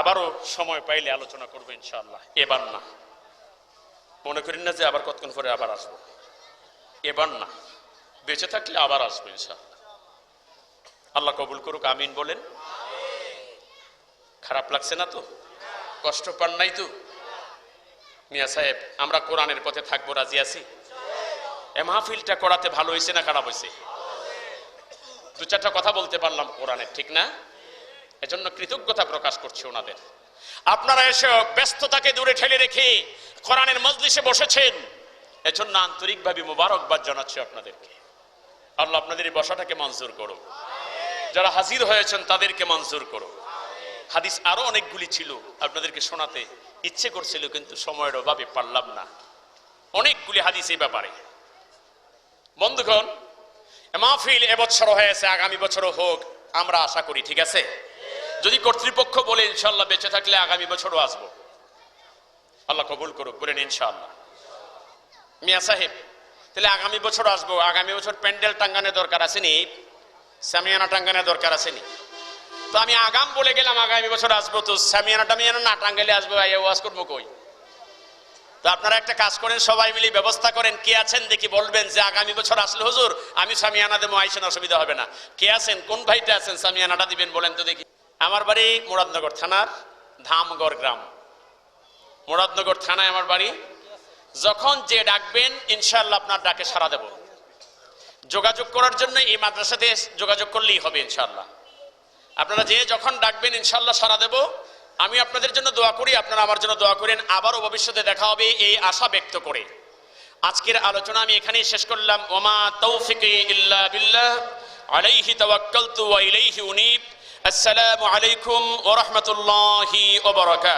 আবারও সময় পাইলে আলোচনা করবো ইনশাআল্লাহ, এবার না, মনে করেন না যে আবার কতক্ষণ পরে আবার আসবো, এবার না, বেঁচে থাকলে আবার আসবো ইনশাআল্লাহ। আল্লাহ কবুল করুক, আমিন বলেন। খারাপ লাগছে না তো? কষ্ট পান নাই তো? মিয়া সাহেব, আমরা কোরআনের পথে থাকবো, রাজি আছি? এ মাহফিলটা করাতে ভালো হয়েছে না খারাপ হয়েছে? দু চারটা কথা বলতে পারলাম কোরআনের, ঠিক না? এজন্য কৃতজ্ঞতা প্রকাশ করছি ওনাদের। আপনারা এসে ব্যস্ততাকে দূরে ঠেলে রেখে কোরআনের মজলিসে বসেছেন, এজন্য আন্তরিকভাবে মোবারকবাদ জানাচ্ছি আপনাদেরকে। আল্লাহ আপনাদের এই বসাটাকে মঞ্জুর করো, যারা হাজির হয়েছেন তাদেরকে মঞ্জুর করো। হাদিস আরো অনেকগুলি ছিল, আপনাদেরকে শোনাতে ইচ্ছে করছিল, কিন্তু সময়ের অভাবে পারলাম না। অনেকগুলি হাদিস এই ব্যাপারে। বন্ধুগণ, মাহফিল এবছর হয়েছে, আগামী বছরও হোক আমরা আশা করি, ঠিক আছে? যদি কর্তৃপক্ষ বলে ইনশাআল্লাহ বেঁচে থাকলে আগামী বছরও আসবো, আল্লাহ কবুল করুক, বলেন ইনশাআল্লাহ। মিয়া সাহেব, তাহলে আগামী বছর আসবো, আগামী বছর প্যান্ডেল টাঙ্গানোর দরকার আসেনি, সামিয়ানা টাঙ্গানোর দরকার আসেনি? তো আমি আগাম বলে গেলাম আগামী বছর আসবো, তো সামিয়ানা টামিয়ানা না টাঙ্গাইলে আসবো, ওয়াজ করবো কই? তো আপনারা একটা কাজ করেন, সবাই মিলে ব্যবস্থা করেন, কে আছেন দেখি বলবেন যে আগামী বছর আসলে হুজুর আমি সামিয়ানা দেবো, আইসেন, অসুবিধা হবে না। কে আছেন, কোন ভাইটা আছেন সামিয়ানাটা দিবেন বলেন তো দেখি। আমার বাড়ি মুরাদনগর থানার ধামগড় গ্রাম, মুরাদনগর থানায় আমার বাড়ি। যখন যে ডাকবেন ইনশাআল্লাহ আপনার ডাকে সাড়া দেব। যোগাযোগ করার জন্য এই মাদ্রাসাতে যোগাযোগ করলেই হবে ইনশাআল্লাহ। আপনারা যে যখন ডাকবেন ইনশাআল্লাহ সাড়া দেব। আমি আপনাদের জন্য দোয়া করি, আপনারা আমার জন্য দোয়া করেন, আবারও ভবিষ্যতে দেখা হবে এই আশা ব্যক্ত করে আজকের আলোচনা আমি এখানেই শেষ করলাম। ওমা তৌফিকি ইল্লা বিল্লাহ, আলাইহি তাওয়াক্কালতু ওয়া ইলাইহি উনীব। আসসালামু আলাইকুম ওয়া রাহমাতুল্লাহি ওয়া বারাকাতুহু।